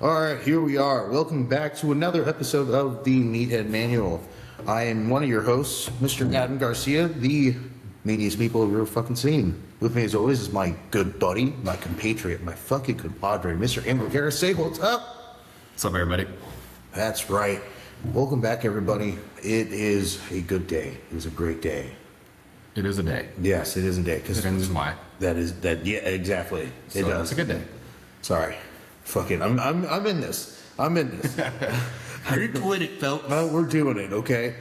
All right, here we are. Welcome back to another episode of the Meathead Manual. I am one of your hosts, Mr. Adam Garcia, the meatiest people you've ever fucking seen. With me, as always, is my good buddy, my compatriot, my fucking compadre, Mr. Amber Garris. Say what's up? What's up, everybody? That's right. Welcome back, everybody. It is a good day. It is a great day. It is a day. Yes, it is a day. It ends in Y. Yeah, exactly. So it does. It's a good day. Sorry. Fuck it. I'm in this. I'm in this. You're doing it, folks. No, we're doing it, okay?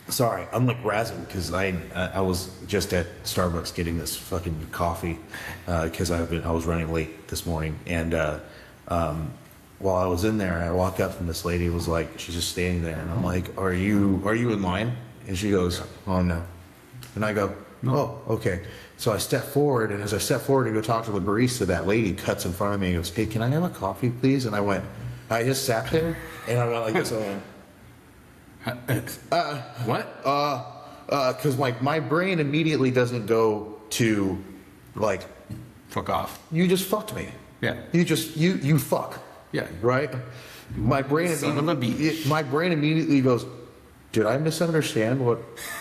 Sorry, I'm like razzing because I was just at Starbucks getting this fucking coffee because I was running late this morning, and while I was in there, I walked up and this lady was like, she's just standing there, and I'm like, "Are you in line?" And she goes, "Oh no," and I go, "Oh, okay." So I step forward, and as I step forward to go talk to the barista, that lady cuts in front of me and goes, "Hey, can I have a coffee, please?" And I just sat there, and I went like this. What? Because my brain immediately doesn't go to, like, Fuck off. you just fucked me. Yeah. You fuck. Yeah. Right? My brain Son of a bitch. my brain immediately goes, did I misunderstand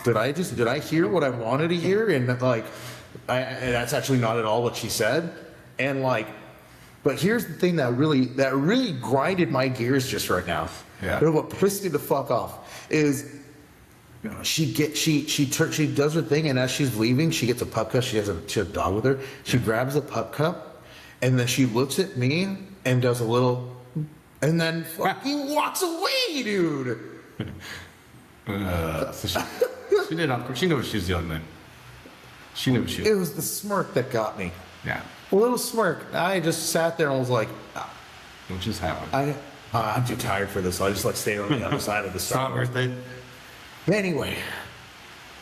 did I hear what I wanted to hear? And like, and that's actually not at all what she said. And like, but here's the thing that really grinded my gears just right now. Yeah. And what pissed me the fuck off is she does her thing, and as she's leaving, she gets a pup cup. She has a dog with her. She grabs the pup cup, and then she looks at me and does a little, and then fucking walks away, dude. She did. She knew what she was doing then. She knew what she was. It was the smirk that got me. Yeah. A little smirk. I just sat there and was like, What just happened? I'm too tired for this. So I just like stayed on the other side of the It's not Starbucks. worth it. Anyway,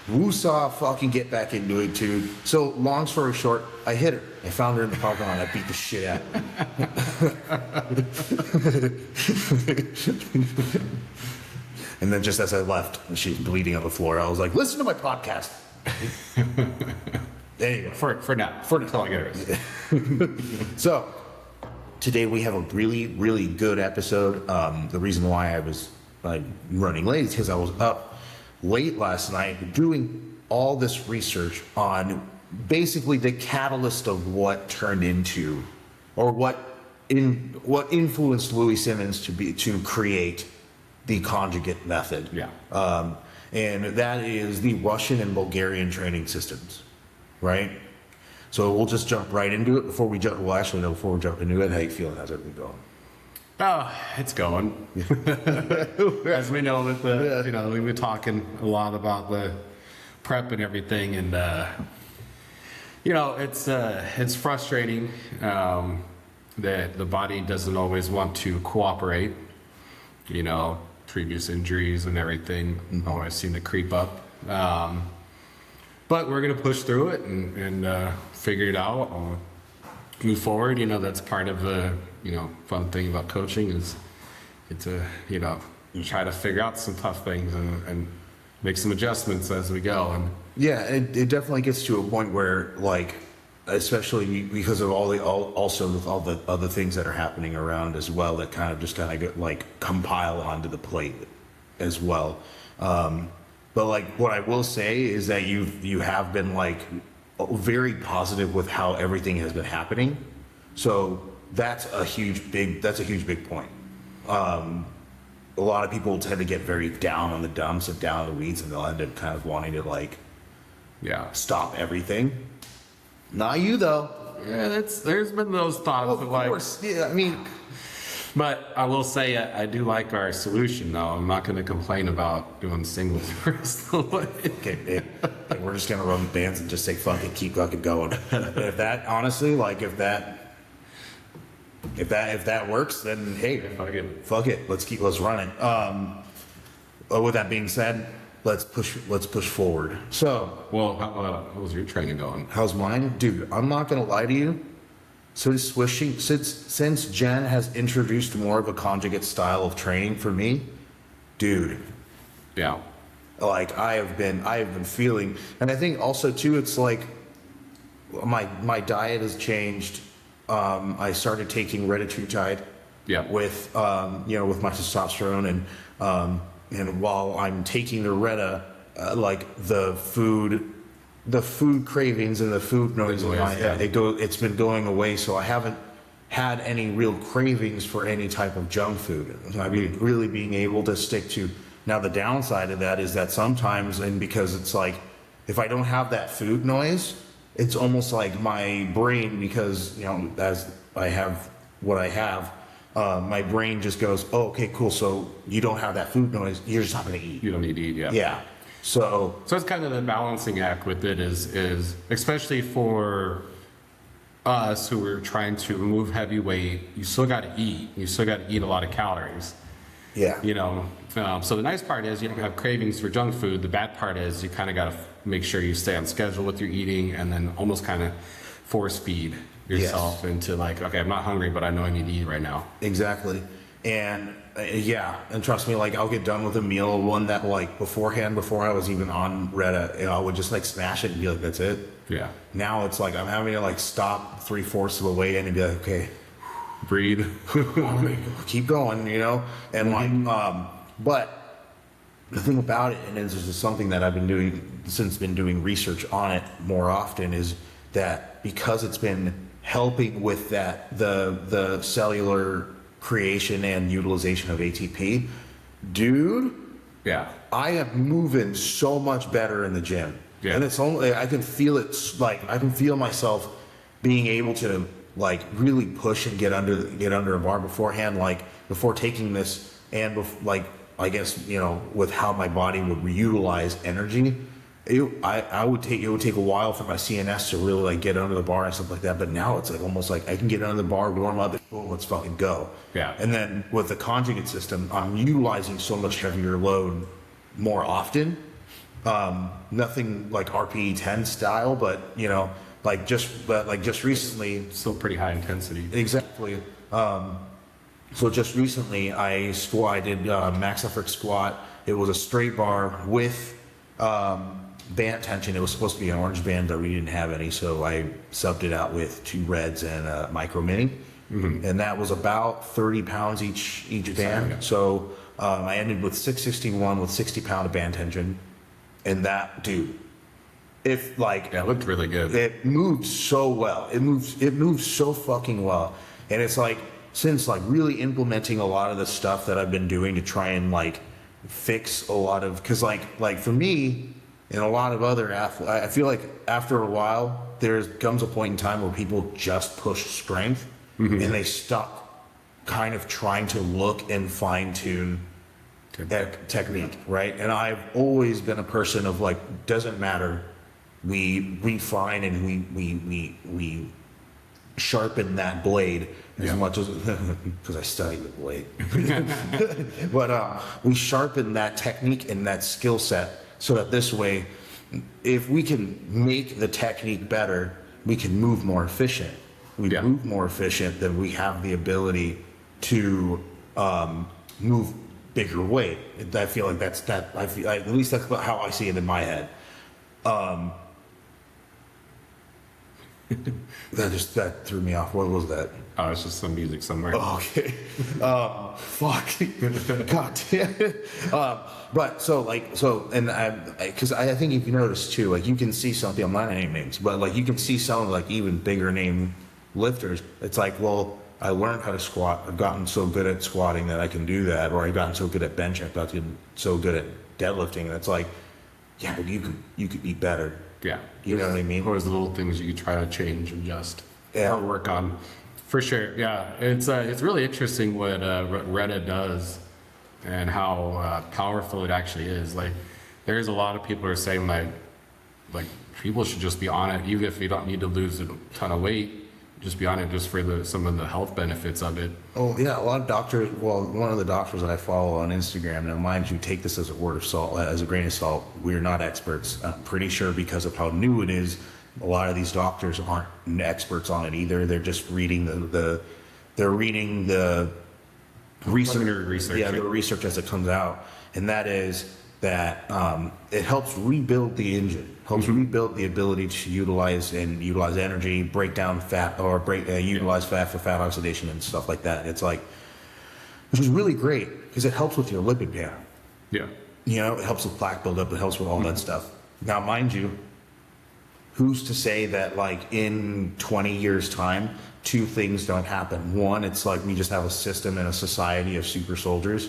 woosah fucking get back into it, dude. So long story short, I hit her. I found her in the parking lot. I beat the shit out of her. And then just as I left, she's bleeding on the floor. I was like, listen to my podcast. Anyway. For now. That's all I get is. So, today we have a really, really good episode. The reason why I was running late is because I was up late last night doing all this research on basically the catalyst of what turned into, or what influenced Louis Simmons to create the conjugate method. Yeah. And that is the Russian and Bulgarian training systems, right? So we'll just jump right into it before we jump into it, how you feeling? How's everything going? Oh, it's going. As we know, we've been talking a lot about the prep and everything, and it's frustrating that the body doesn't always want to cooperate. Previous injuries and everything always seem to creep up. But we're gonna push through it and figure it out. Move forward. That's part of the fun thing about coaching is it's you try to figure out some tough things and make some adjustments as we go. And Yeah, it definitely gets to a point where, like, especially because of all the other things that are happening around as well, that kind of get, like, compile onto the plate as well. But like, what I will say is that you have been like very positive with how everything has been happening. So that's a huge big point. A lot of people tend to get very down on the dumps and down on the weeds, and they'll end up kind of wanting to stop everything. Not you though. Yeah, there's been those thoughts Of course. Yeah, I mean, but I will say I do like our solution though. I'm not going to complain about doing singles personally. okay, we're just gonna run bands and just say fuck it, keep fucking going. If that honestly, like, if that works, then hey, fuck it, let's run it. With that being said, let's push forward. So, well, how's your training going? How's mine, dude? I'm not gonna lie to you. Since Jen has introduced more of a conjugate style of training for me, dude. Yeah. Like, I have been feeling, and I think also too, it's like my diet has changed I started taking revolutionize Yeah. with with my testosterone, and while I'm taking the Retta, like the food cravings and the food noise in my head, it's been going away, so I haven't had any real cravings for any type of junk food. I mean, really being able to stick to. Now the downside of that is that sometimes, and because it's like, if I don't have that food noise, it's almost like my brain, because as I have what I have, my brain just goes, oh, okay, cool, so you don't have that food noise, you're just not going to eat. You don't need to eat, yeah. Yeah. So it's kind of the balancing act with it is especially for us who are trying to move heavy weight, you still got to eat. You still got to eat a lot of calories. yeah. So the nice part is you don't have cravings for junk food. The bad part is you kind of got to make sure you stay on schedule with your eating, and then almost kind of force feed yourself into like, okay, I'm not hungry, but I know I need to eat right now. Exactly. And and trust me, like I'll get done with a meal, one that like beforehand, before I was even on Reddit, I would just like smash it and be like, that's it. Yeah. Now it's like I'm having to like stop 3/4 of the way in and be like, okay, Breathe. keep going, and like, but the thing about it, and this is something that I've been doing research on it more often, is that because it's been helping with that, the cellular creation and utilization of ATP, dude, Yeah. I am moving so much better in the gym. Yeah. And it's only, I can feel it, like I can feel myself being able to like really push and get under a bar beforehand, like before taking this, and like I guess with how my body would reutilize energy, it would take a while for my CNS to really like get under the bar and stuff like that. But now it's like almost like I can get under the bar, warm up, and boom, let's fucking go. Yeah. And then with the conjugate system, I'm utilizing so much heavier load more often. Nothing like RPE 10 style, but just recently. Still pretty high intensity. Exactly. So just recently I did max effort squat. It was a straight bar with band tension. It was supposed to be an orange band, but we didn't have any, so I subbed it out with 2 reds and a micro mini. Mm-hmm. And that was about 30 pounds each band. Yeah. So I ended with 661 with 60 pound of band tension. And that, dude, if like, Yeah, it looked really good. it moved so well. It moves so fucking well. And it's like, since like really implementing a lot of the stuff that I've been doing to try and like fix a lot of, cause like for me and a lot of other athletes, I feel like after a while, there comes a point in time where people just push strength and they stop kind of trying to look and fine tune technique, right? And I've always been a person of like, doesn't matter. We refine and we sharpen that blade as much as, because I study the blade. But we sharpen that technique and that skill set so that this way, if we can make the technique better, we can move more efficient. We move more efficient, then we have the ability to move bigger weight. I feel like at least that's how I see it in my head. That threw me off. What was that? Oh, it's just some music somewhere. Oh, okay. Fuck. God damn it. But because I think if you notice too, like you can see something, I'm not naming names, but like you can see some like even bigger name lifters. It's like, well, I learned how to squat. I've gotten so good at squatting that I can do that, or I've gotten so good at bench, I've gotten so good at deadlifting. And it's like, yeah, but you could be better. Yeah. You know what I mean? Or there's little things you could try to change and adjust Yeah. or work on. For sure. Yeah. It's really interesting what Reddit does and how powerful it actually is. Like, there's a lot of people who are saying like people should just be on it, even if you don't need to lose a ton of weight. Just be on it just for some of the health benefits of it. Oh yeah, a lot of doctors. Well, one of the doctors that I follow on Instagram. Now, mind you, take this as a word of salt, as a grain of salt. We're not experts. I'm pretty sure because of how new it is, a lot of these doctors aren't experts on it either. They're just reading the research. Research. Yeah, the research as it comes out, and that is that it helps rebuild the engine, helps rebuild the ability to utilize energy, break down fat, or utilize fat for fat oxidation and stuff like that. It's like, which is really great because it helps with your lipid panel. Yeah. You know, it helps with plaque buildup, it helps with all that stuff. Now, mind you, who's to say that like in 20 years time, two things don't happen? One, it's like we just have a system and a society of super soldiers.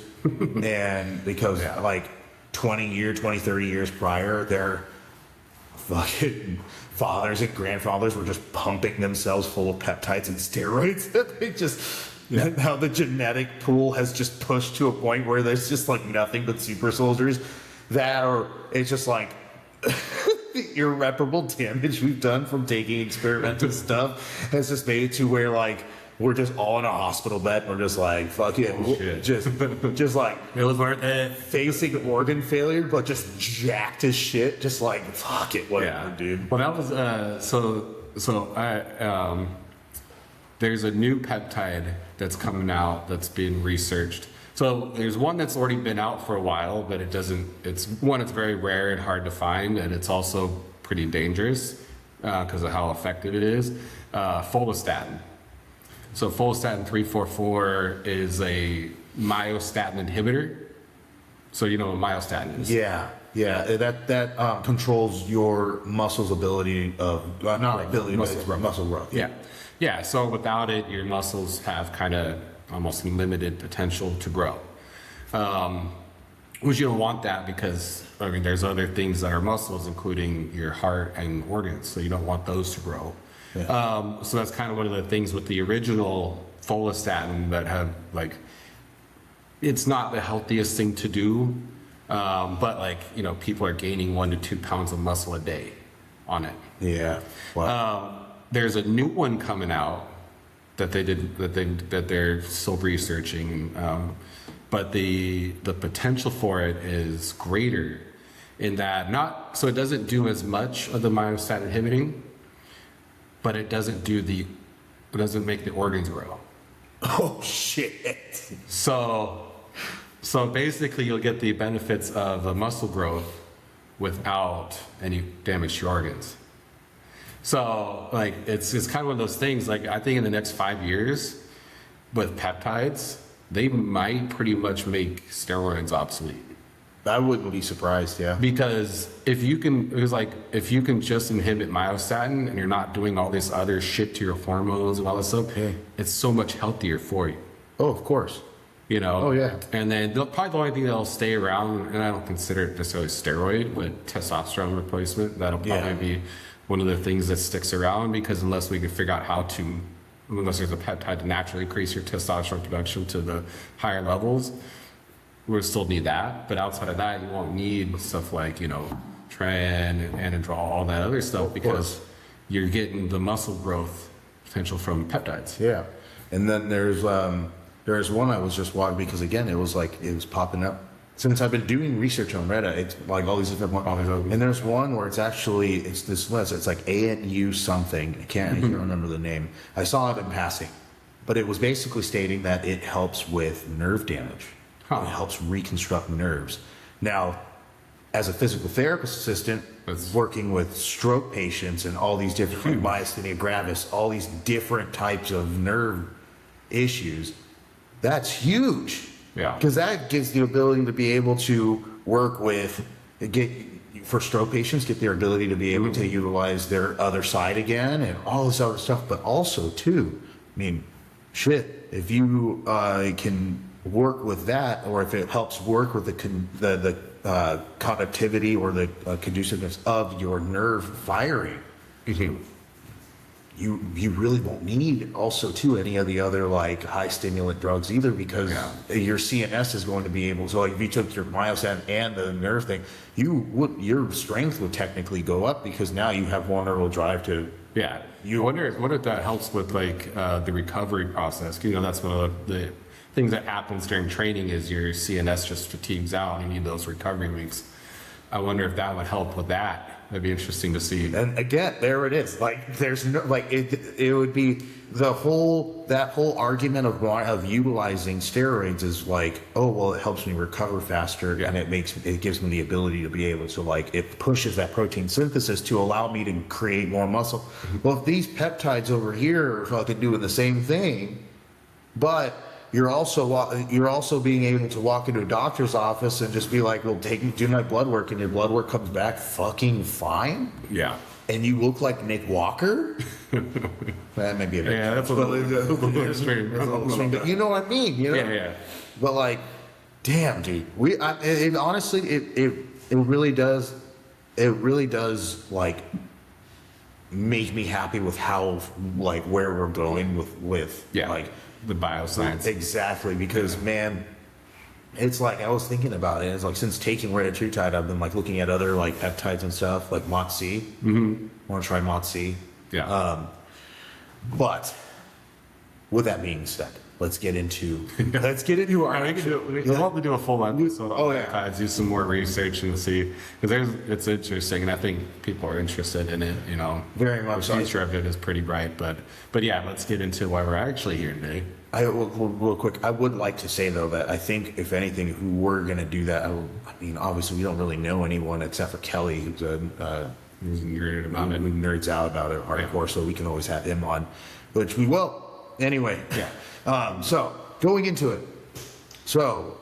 And because like 20, 30 years prior, their fucking fathers and grandfathers were just pumping themselves full of peptides and steroids. They just, now the genetic pool has just pushed to a point where there's just like nothing but super soldiers that are, it's just like, the irreparable damage we've done from taking experimental stuff has just made it to where like we're just all in a hospital bed. We're just like, fuck it, just like It was worth it. facing organ failure, but just jacked as shit. Just like, fuck it, whatever, dude. Well, that was there's a new peptide that's coming out that's being researched. So there's one that's already been out for a while, but it's very rare and hard to find, and it's also pretty dangerous because of how effective it is. Follistatin. So follistatin 344 is a myostatin inhibitor. So you know what myostatin is? Yeah, that controls your muscles' ability of muscle growth. Yeah. So without it, your muscles have kind of almost limited potential to grow. Which you don't want that because, I mean, there's other things that are muscles, including your heart and organs, so you don't want those to grow. Yeah. So that's kind of one of the things with the original follistatin that have, like, it's not the healthiest thing to do, but, like, you know, people are gaining 1 to 2 pounds of muscle a day on it. Yeah. Wow. There's a new one coming out that they're still researching, but the potential for it is greater in that so it doesn't do as much of the myostatin inhibiting, but it doesn't make the organs grow. Oh shit. So basically you'll get the benefits of the muscle growth without any damage to your organs. So, like, it's kind of one of those things, like, I think in the next 5 years, with peptides, they might pretty much make steroids obsolete. I wouldn't be surprised, yeah. Because if you can just inhibit myostatin and you're not doing all this other shit to your hormones and all this stuff, it's so much healthier for you. Oh, of course. You know? Oh, yeah. And then probably the only thing that'll stay around, and I don't consider it necessarily steroid, but testosterone replacement, that'll probably be one of the things that sticks around, because unless we can figure out unless there's a peptide to naturally increase your testosterone production to the higher levels, we'll still need that. But outside of that, you won't need stuff like, you know, tren, anadrol, all that other stuff, because you're getting the muscle growth potential from peptides. Yeah. And then there's one I was just watching because, again, it was popping up. Since I've been doing research on Reddit, it's like all these different ones. And there's one where it's this list. It's like ANU something. I can't remember the name. I saw it in passing. But it was basically stating that it helps with nerve damage. It helps reconstruct nerves. Now, as a physical therapist assistant, working with stroke patients and all these different myasthenia gravis, all these different types of nerve issues, that's huge. Yeah. Because that gives the ability to be able to work with, for stroke patients, get their ability to be able to utilize their other side again and all this other stuff. But also, too, I mean, shit, if you can work with that, or if it helps work with the conductivity or the conduciveness of your nerve firing, you really won't need also too any of the other like high stimulant drugs either, because your CNS is going to be able to, like, if you took your myostatin and the nerve thing, your strength would technically go up, because now you have more neural drive to. Yeah. I wonder if that helps with like the recovery process. You know, that's one of the things that happens during training is your CNS just fatigues out and you need those recovery weeks. I wonder if that would help with that. that'd be interesting to see. And again, there it is. Like, there's no, like, it would be that whole argument of utilizing steroids is like, oh, well, it helps me recover faster, and it gives me the ability to be able to, like, it pushes that protein synthesis to allow me to create more muscle. Well, if these peptides over here are fucking doing the same thing, but you're also being able to walk into a doctor's office and just be like, well, do my blood work, and your blood work comes back fucking fine. Yeah. And you look like Nick Walker. That may be a bit. Yeah, that's a little extreme. But you know what I mean? You know? Yeah. But like, damn, dude. Honestly, it really does. It really does like make me happy with how, like, where we're going with like the bioscience. Exactly, because man, it's like, I was thinking about it. It's like, since taking retatrutide, I've been like looking at other like peptides and stuff, like MOTS-C. Mm-hmm. I want to try MOTS-C. Yeah. But with that being said, let's get into our. We'll have to do a full episode on peptides, do some more research and see, because it's interesting, and I think people are interested in it. You know, very much. The future of it is pretty bright, but yeah, let's get into why we're actually here today. Real quick, I would like to say though that I think, if anything, if we were going to do that, I mean, obviously we don't really know anyone except for Kelly, who's nerds out about it hardcore, so we can always have him on, which we will. Anyway, so going into it, so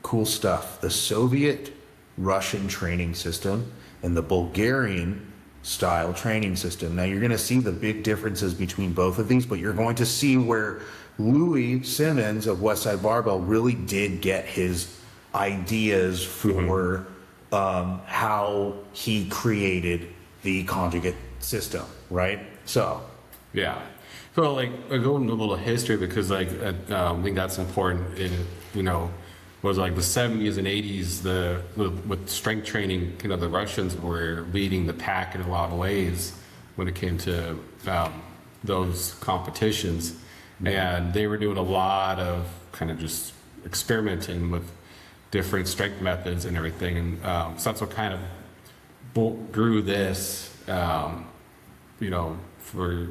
cool stuff. The Soviet Russian training system and the Bulgarian style training system. Now you're going to see the big differences between both of these, but you're going to see where Louis Simmons of Westside Barbell really did get his ideas for how he created the conjugate system, right? So yeah. So like, I go into a little history, because like I think that's important. Was like the 70s and 80s, with strength training, the Russians were leading the pack in a lot of ways when it came to those competitions, and they were doing a lot of kind of just experimenting with different strength methods and everything, and so that's what kind of grew this, for.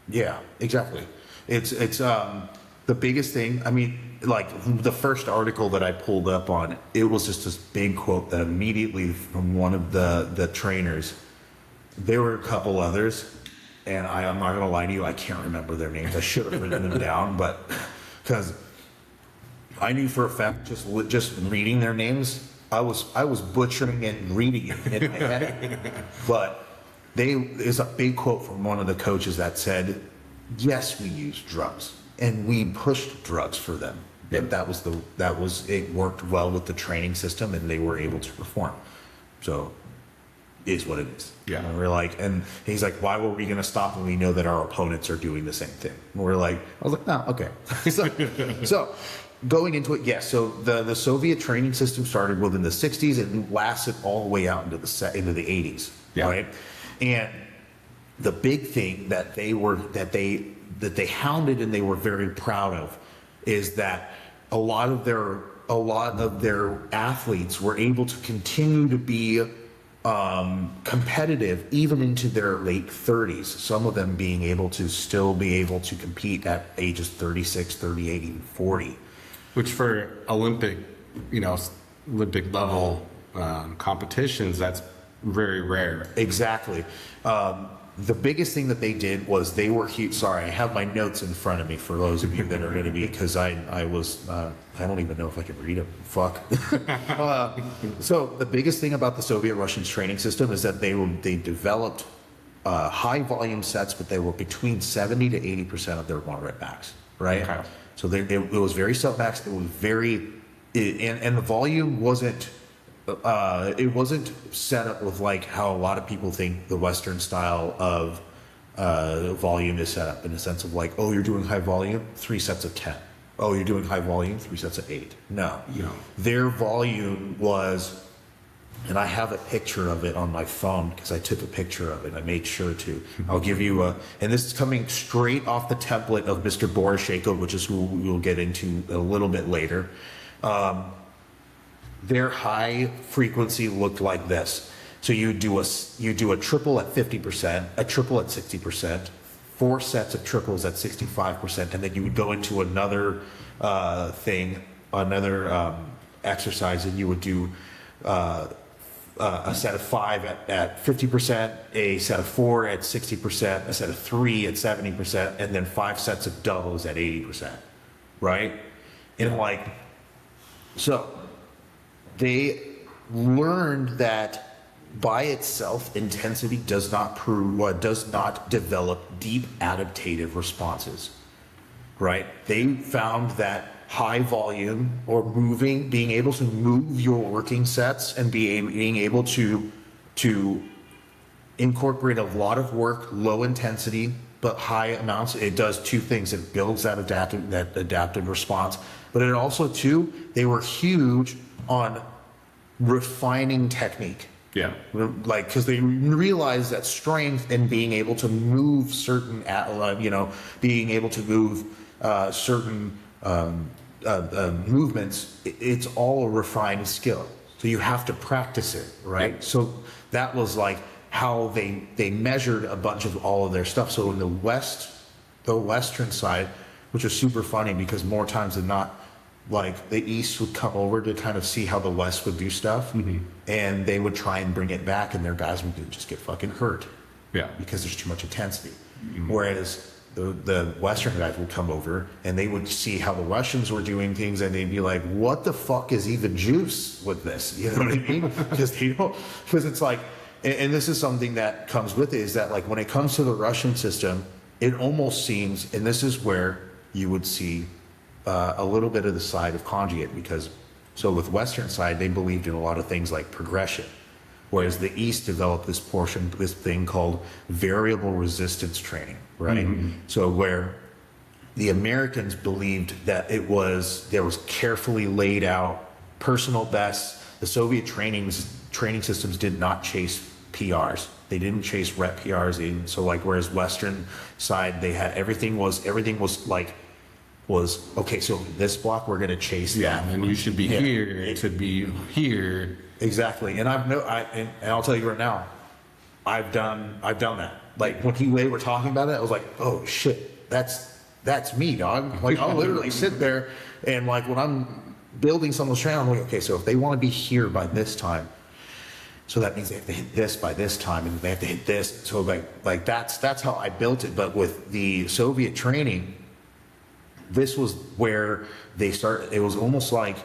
Yeah, exactly. It's the biggest thing. I mean, like, the first article that I pulled up on, it was just this big quote that immediately from one of the trainers. There were a couple others, and I'm not gonna lie to you, I can't remember their names. I should have written them down, but because I knew for a fact, just reading their names, I was butchering and reading it in my head. But there's a big quote from one of the coaches that said, yes, we used drugs and we pushed drugs for them. And it worked well with the training system, and they were able to perform. So it is what it is. Yeah. And we're like, and he's like, why were we going to stop when we know that our opponents are doing the same thing? And we're like, I was like, no, okay. so going into it, yes. So the Soviet training system started within the 60s and lasted all the way out into the 80s. Yeah. Right. And the big thing that they hounded and they were very proud of is that a lot of their athletes were able to continue to be competitive even into their late 30s. Some of them being able to compete at ages 36, 38, even 40. Which for Olympic level competitions, that's very rare. Exactly. The biggest thing that they did was they were huge. Sorry, I have my notes in front of me for those of you that are going to be, because I don't even know if I can read them. Fuck. So the biggest thing about the Soviet Russian training system is that they developed high volume sets, but they were between 70 to 80% of their moderate max, right? Okay. So it was very sub-max. It was and the volume wasn't. It wasn't set up with like how a lot of people think the Western style of volume is set up, in the sense of like, oh, you're doing high volume, 3 sets of 10. Oh, you're doing high volume, 3 sets of 8. No. Their volume was, and I have a picture of it on my phone because I took a picture of it. I made sure to. I'll give you and this is coming straight off the template of Mr. Boroshenko, which is who we'll get into a little bit later. Their high frequency looked like this. So you do a triple at 50%, a triple at 60%, 4 sets of triples at 65%, and then you would go into another exercise, and you would do a set of 5 at 50%, a set of 4 at 60%, a set of 3 at 70%, and then 5 sets of doubles at 80%, right? And like, so they learned that by itself, intensity does not develop deep adaptive responses, right? They found that high volume or being able to move your working sets and being able to incorporate a lot of work, low intensity, but high amounts, it does 2 things. It builds that adaptive response, but it also too, they were huge on refining technique. Yeah. Like, because they realize that strength and being able to move certain, being able to move certain movements, it's all a refined skill. So you have to practice it, right? Yeah. So that was like how they measured a bunch of all of their stuff. So in the Western side, which was super funny because more times than not, like the East would come over to kind of see how the West would do stuff, and they would try and bring it back, and their guys would just get fucking hurt. Yeah. Because there's too much intensity. Whereas the Western guys would come over and they would see how the Russians were doing things, and they'd be like, what the fuck is even juice with this? You know what I mean? Because it's like, and this is something that comes with it, is that like when it comes to the Russian system, it almost seems, and this is where you would see a little bit of the side of conjugate, because so with Western side, they believed in a lot of things like progression, whereas the East developed this thing called variable resistance training, right? So where the Americans believed that there was carefully laid out personal bests. The Soviet training systems did not chase PRs. They didn't chase rep PRs. So like, whereas Western side, they had everything was okay, so this block we're gonna chase that. And you should be here to be here. Exactly. And and I'll tell you right now, I've done that. Like when they were talking about it, I was like, oh shit, that's me, dog. Like I'll literally sit there and like when I'm building someone's training, I'm like, okay, so if they want to be here by this time, so that means they have to hit this by this time, and they have to hit this. So like that's how I built it. But with the Soviet training, this was where they started. It was almost like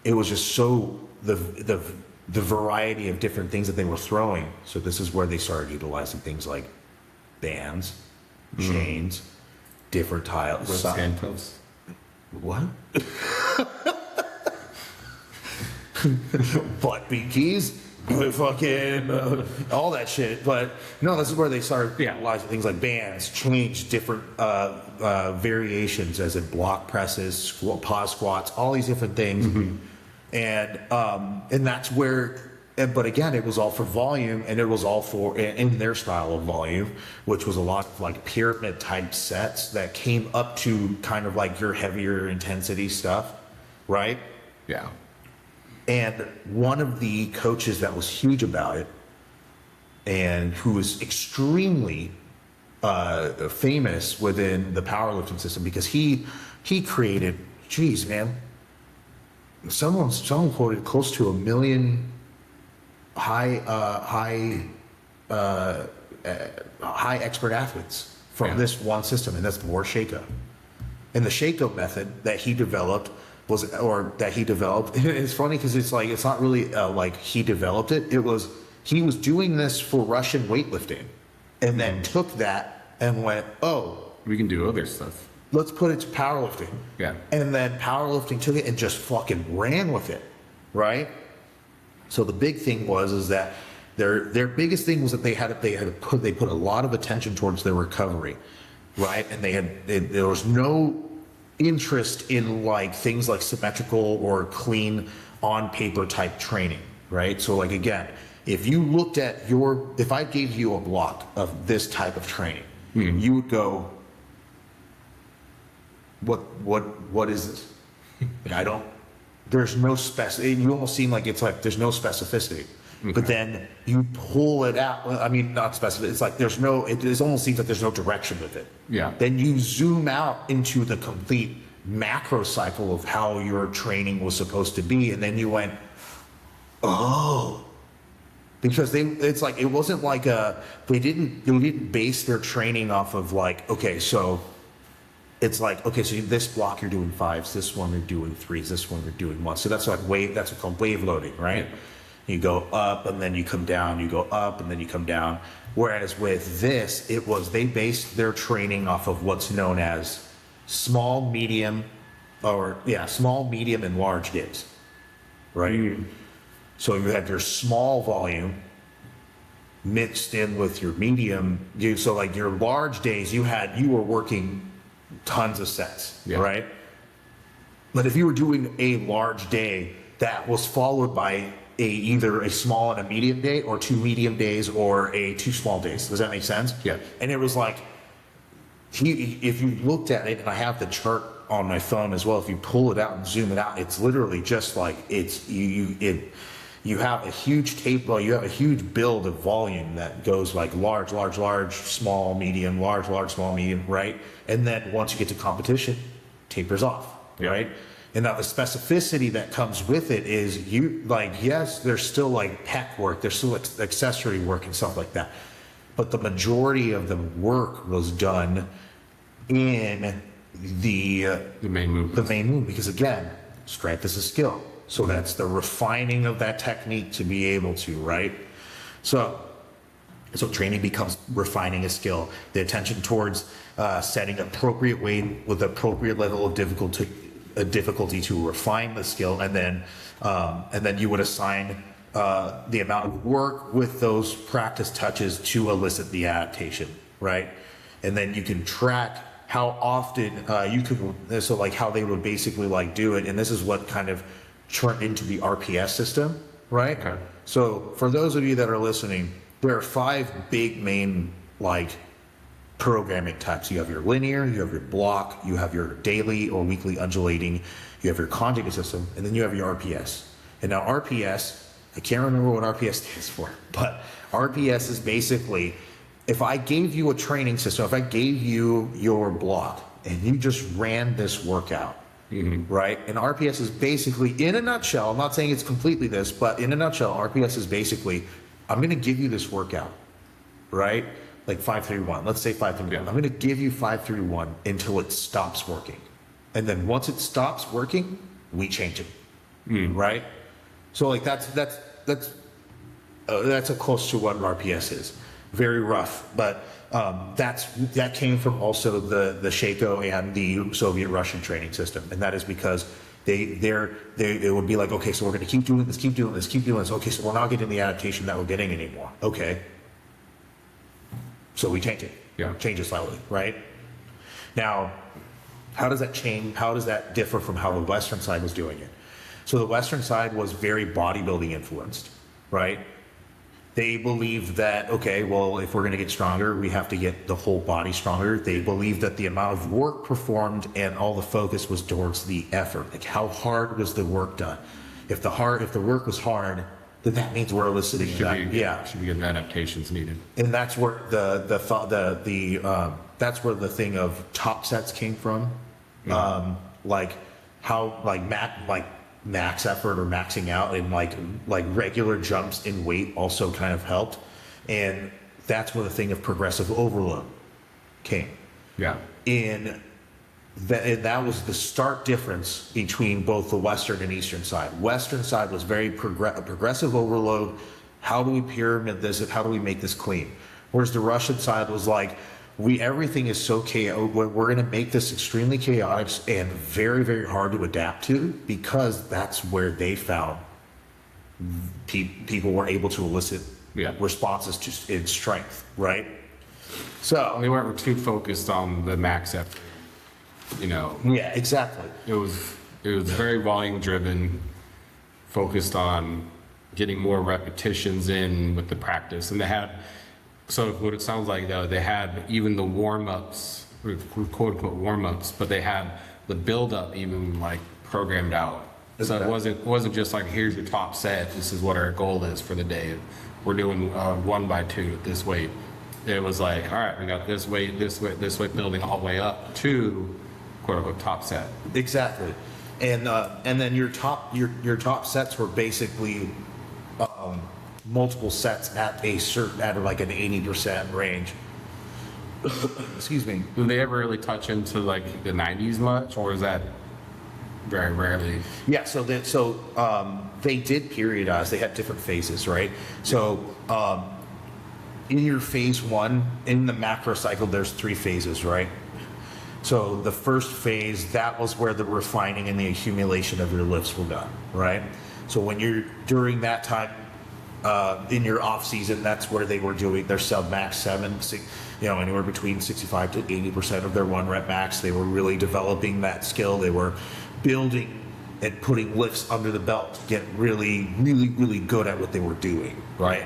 it was just so the variety of different things that they were throwing. So this is where they started utilizing things like bands, chains, different tiles, Handcuffs. what? Butt beat keys, fucking all that shit. But no, this is where they started utilizing things like bands, chains, different variations, as in block presses, pause squats, all these different things. And that's where, but again, it was all for volume, and it was all for, in their style of volume, which was a lot of like pyramid type sets that came up to kind of like your heavier intensity stuff, right? Yeah. And one of the coaches that was huge about it, and who was extremely famous within the powerlifting system, because he created, geez, man, someone quoted close to 1 million high expert athletes from this one system, and that's more Shaco. And the Shaco method that he developed it's funny because it's like, it's not really like he developed it. He was doing this for Russian weightlifting, and then took that and went, oh, we can do other stuff. Let's put it to powerlifting. Yeah. And then powerlifting took it and just fucking ran with it, right? So the big thing is that their biggest thing was that they put a lot of attention towards their recovery, right? And there was no interest in like things like symmetrical or clean on paper type training, right? So like, again, if you looked at if I gave you a block of this type of training, you would go, what is this? There's no you almost seem like it's like there's no specificity. but then you pull it out. Well, I mean, not specific. It's like there's no, it almost seems like there's no direction with it. Yeah. Then you zoom out into the complete macro cycle of how your training was supposed to be. And then you went, oh, because it's like, it wasn't like they didn't base their training off of like, okay, so it's like, okay, so this block you're doing 5s, this one you're doing 3s, this one you're doing 1. So that's like that's what's called wave loading, right? Yeah. You go up and then you come down, you go up and then you come down. Whereas with this, they based their training off of what's known as small, medium, and large days, right? Mm. So you had your small volume mixed in with your medium. So like your large days, you were working tons of sets, yeah. Right? But if you were doing a large day, that was followed by either a small and a medium day, or 2 medium days, or 2 small days. Does that make sense? Yeah. And it was like, if you looked at it, and I have the chart on my phone as well, if you pull it out and zoom it out, it's literally just like, you have a huge table, you have a huge build of volume that goes like large, small, medium, large, small, medium, right? And then once you get to competition, tapers off, yeah. Right? And now the specificity that comes with it is yes, there's still like pec work, there's still accessory work and stuff like that. But the majority of the work was done in the main movement, because again, strength is a skill. So that's the refining of that technique to be able to, right? So training becomes refining a skill. The attention towards setting appropriate weight with appropriate level of difficulty to refine the skill, and then you would assign the amount of work with those practice touches to elicit the adaptation, right? And then you can track how often so like how they would basically like do it, and this is what kind of turned into the RPS system, right? Okay. So for those of you that are listening, there are 5 big main like programming types. You have your linear, you have your block, you have your daily or weekly undulating, you have your conjugate system, and then you have your RPS. And now RPS, I can't remember what RPS stands for, but RPS is basically, if I gave you a training system, if I gave you your block and you just ran this workout, mm-hmm. Right? And RPS is basically, in a nutshell, I'm not saying it's completely this, but in a nutshell, RPS is basically, I'm going to give you this workout, right? Like 5-3-1. Let's say 5-3-1. Yeah. I'm going to give you 5-3-1 until it stops working. And then once it stops working, we change it, right? So like that's a close to what RPS is. Very rough, but that came from also the Shaco and the Soviet Russian training system, and that is because it would be like, okay, so we're going to keep doing this. Okay, so we're not getting the adaptation that we're getting anymore. Okay, so we change it. Yeah, change it slightly, right? Now, how does that change? How does that differ from how the Western side was doing it? So the Western side was very bodybuilding influenced, right? They believed that, okay, well, if we're going to get stronger, we have to get the whole body stronger. They believed that the amount of work performed and all the focus was towards the effort. Like, how hard was the work done? If the work was hard, then that means we're eliciting that. Yeah, should be getting adaptations needed. And that's where that's where the thing of top sets came from. Mm-hmm. Max effort or maxing out, and like regular jumps in weight also kind of helped, and that's where the thing of progressive overload came. Yeah. And that was the stark difference between both the Western and Eastern side. Western side was very progressive overload. How do we pyramid this? How do we make this clean? Whereas the Russian side was like, everything is so chaotic. We're going to make this extremely chaotic and very, very hard to adapt to, because that's where they found people were able to elicit responses in strength, right? So they weren't too focused on the max effort, Yeah, exactly. It was very volume driven, focused on getting more repetitions in with the practice, and they had. So what it sounds like, though, they had even the warm-ups, or quote-unquote warm-ups, but they had the build-up even like programmed out So it wasn't just like, here's your top set. This is what our goal is for the day. We're doing 1 by 2 at this weight. It was like, all right, we got this weight, building all the way up to quote unquote top set. Exactly. And then your top sets were basically multiple sets at like an 80% range. Excuse me. Do they ever really touch into like the 90s much, or is that very rarely? Yeah, so they did periodize. They had different phases, right? So in your phase 1, in the macro cycle, there's 3 phases, right? So the first phase, that was where the refining and the accumulation of your lifts were done, right? So when you're during that time in your off season, that's where they were doing their sub max 7, 6, anywhere between 65 to 80% of their 1 rep max. They were really developing that skill. They were building and putting lifts under the belt to get really, really, really good at what they were doing, right?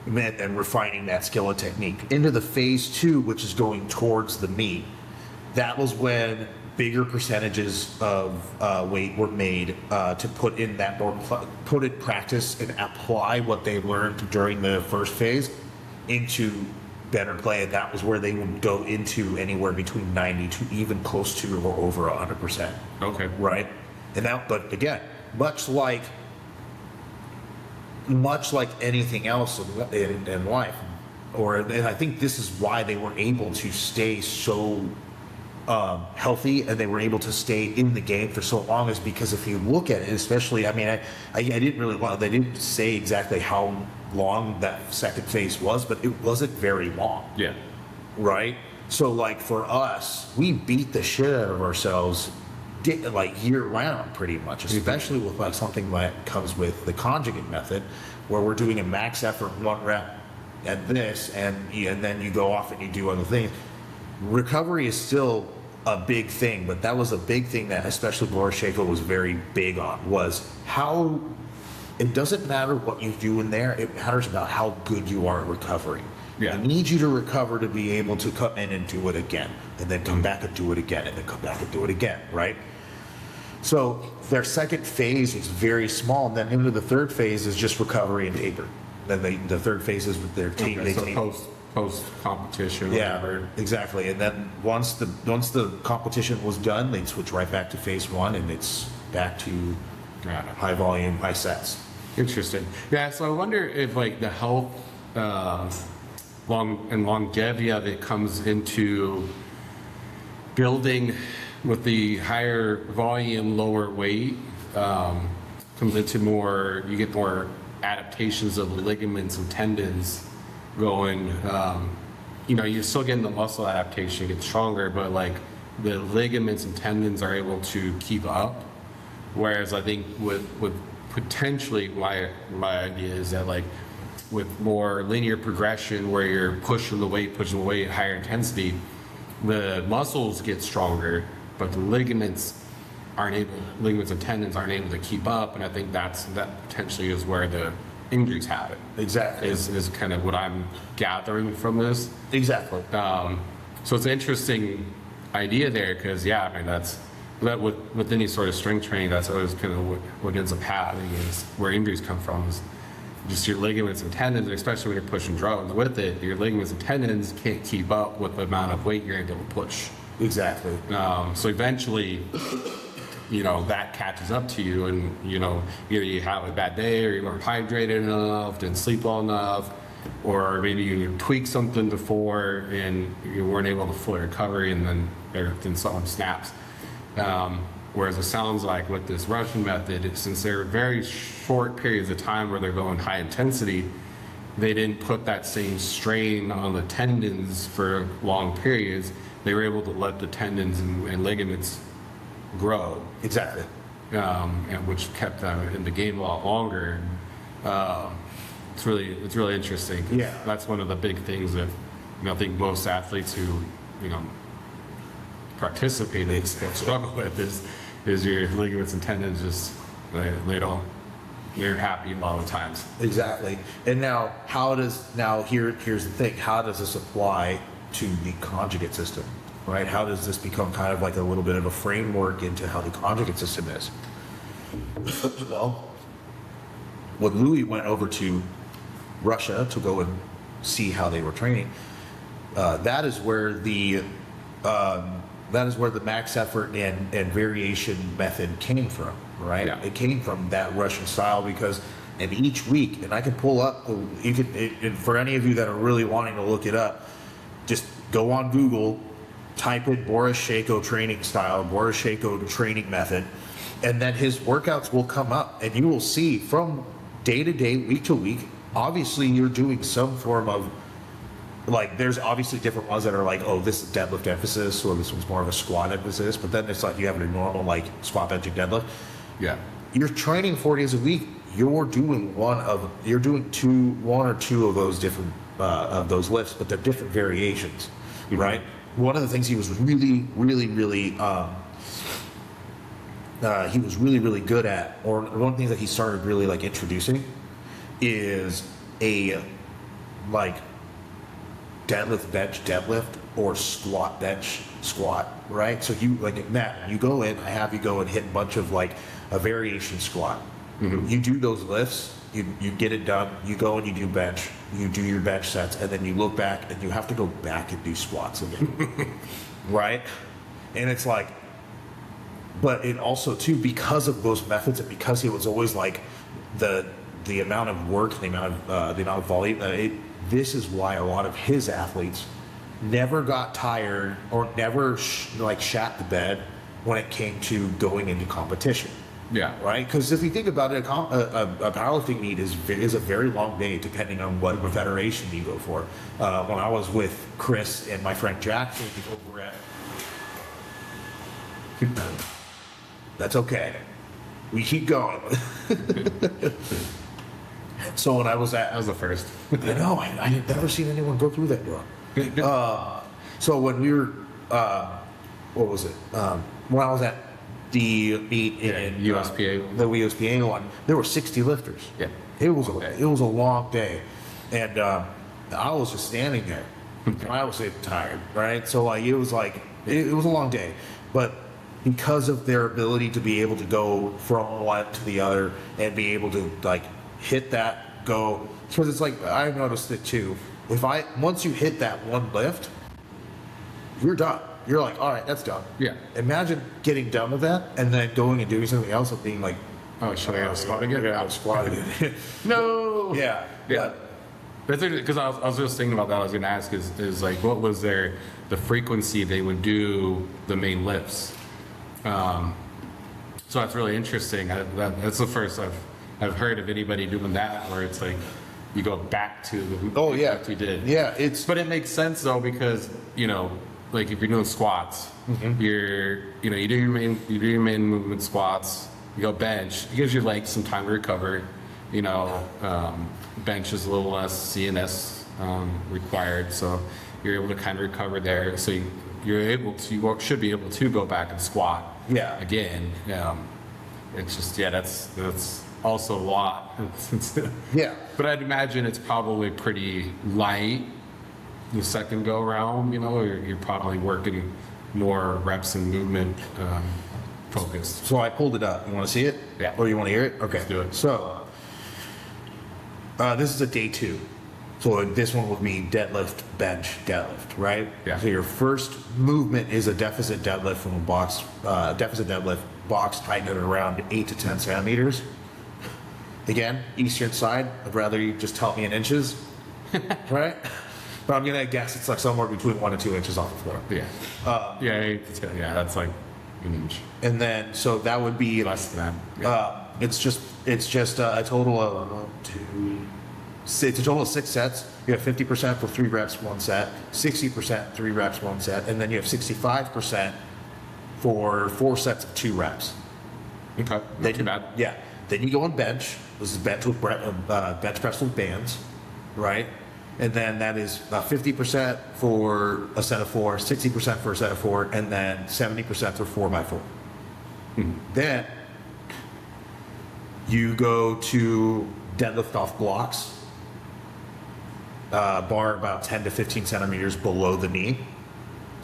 And refining that skill and technique. Into the phase 2, which is going towards the meet, that was when bigger percentages of weight were made to put in practice and apply what they learned during the first phase into better play. And that was where they would go into anywhere between 90 to even close to or over 100%. Okay. Right? And that, but again, much like anything else in life, and I think this is why they were able to stay so healthy, and they were able to stay in the game for so long, is because if you look at it, especially, I mean, I didn't really want, they didn't say exactly how long that second phase was, but it wasn't very long. Yeah. Right? So like for us, we beat the shit out of ourselves like year round pretty much, especially with like something that comes with the conjugate method, where we're doing a max effort 1 rep at this, and then you go off and you do other things. Recovery is still a big thing, but that was a big thing that especially Boris Schaefer was very big on, was how it doesn't matter what you do in there, it matters about how good you are at recovering. Yeah. I need you to recover to be able to come in and do it again, and then come back and do it again, and then come back and do it again, right? So their second phase is very small, and then into the third phase is just recovery and taper. Then the third phase is with their taper. Okay, so post competition. Yeah, whatever. exactly. And then once the competition was done, they'd switch right back to phase 1, and it's back to high volume, high sets. Interesting. Yeah. So I wonder if like the health longevity of it comes into building with the higher volume, lower weight, comes into more, you get more adaptations of the ligaments and tendons going. You're still getting the muscle adaptation, get stronger, but like the ligaments and tendons are able to keep up. Whereas I think with potentially my idea is that like with more linear progression where you're pushing the weight at higher intensity, the muscles get stronger, but the ligaments and tendons aren't able to keep up, and I think that potentially is where the injuries happen. Exactly. Is kind of what I'm gathering from this. Exactly. So it's an interesting idea there, because that with any sort of strength training, that's always kind of what ends up happening, is where injuries come from, is just your ligaments and tendons, especially when you're pushing drugs with it, your ligaments and tendons can't keep up with the amount of weight you're able to push. Exactly. So eventually, that catches up to you, and either you have a bad day, or you weren't hydrated enough, didn't sleep well enough, or maybe you tweaked something before and you weren't able to fully recover, and then something snaps. Whereas it sounds like with this Russian method, since they're very short periods of time where they're going high intensity, they didn't put that same strain on the tendons for long periods. They were able to let the tendons and ligaments grow. Exactly. And which kept them in the game a lot longer. It's really interesting. Yeah. That's one of the big things that I think most athletes who participate in struggle with is your ligaments and tendons just they're happy a lot of times. Exactly. And here's the thing, how does this apply to the conjugate system? right? How does this become kind of like a little bit of a framework into how the conjugate system is? Well, when Louis went over to Russia to go and see how they were training, that is where the max effort and variation method came from, right? Yeah. It came from that Russian style because, and each week, and I can pull up, you can, and for any of you that are really wanting to look it up, just go on Google, type in Boris Shako training style, Boris Shako training method, and then his workouts will come up, and you will see from day to day, week to week, obviously you're doing some form of, like, there's obviously different ones that are like, oh, this is deadlift emphasis, or this one's more of a squat emphasis, but then it's like you have a normal, like, squat, bench, and deadlift. Yeah. You're training 4 days a week, you're doing one or two of those different, of those lifts, but they're different variations, right? One of the things he was really good at, or one of the things that he started really like introducing, is a like deadlift bench deadlift or squat bench squat, right? So you, like, Matt, you go in, I have you go and hit a bunch of like a variation squat. You do those lifts, you get it done, you go and you do bench, you do your bench sets, and then you look back and you have to go back and do squats again. Right? And it's like, but it also too, because of those methods and because he was always like the amount of work, the amount of volume, this is why a lot of his athletes never got tired or never shat the bed when it came to going into competition. Yeah. Right? Because if you think about it, a powerlifting meet is a very long day, depending on what federation you go for. When I was with Chris and my friend Jack, over at, that's okay. We keep going. So when I was at, That was the first. I know, I had never seen anyone go through that door. So when we were, what was it? When I was at the meet in USPA. the USPA one, there were 60 lifters. Yeah. It was a long day, and I was just standing there. I was getting tired, right? So like it was a long day, but because of their ability to be able to go from one to the other and be able to like hit that go, because it's like I've noticed it too. Once you hit that one lift, you're done. You're like, all right, that's done. Yeah. Imagine getting done with that and then going and doing something else and being like, Oh, should I have a squat again? yeah, I'm squatting. No. Yeah. Yeah. Because I was just thinking about that. I was going to ask is like, what was the frequency they would do the main lifts? So that's really interesting. That's the first I've heard of anybody doing that, where it's like you go back to the lift we did. Yeah, But it makes sense though, because like if you're doing squats, you do your main movement squats. You go bench. It gives your legs some time to recover. Bench is a little less CNS required, so you're able to kind of recover there. So you should be able to go back and squat. Yeah. Again, it's just that's also a lot. Yeah. But I'd imagine it's probably pretty light the second go around. You're probably working more reps and movement focused. So I pulled it up. You want to see it? Yeah. Or you want to hear it? Okay. Let's do it. So this is a day 2. So this one would be deadlift, bench, deadlift, right? Yeah. So your first movement is a deficit deadlift from a box, box tightened at around 8 to 10 centimeters. Again, eastern side. I'd rather you just tell me in inches, right? But I'm gonna guess it's like somewhere between 1 and 2 inches off the floor. Yeah. That's like an inch. And then, so that would be Less than that. it's just a total of it's a total of 6 sets. You have 50% for 3 reps, 1 set, 60% 3 reps, 1 set, and then you have 65% for 4 sets of 2 reps. Okay. Not too bad. Yeah. Then you go on bench. This is bench press with bands, right? And then that is 50% for a set of 4, 60% for a set of 4, and then 70% for 4x4. Then you go to deadlift off blocks, bar about 10 to 15 centimeters below the knee.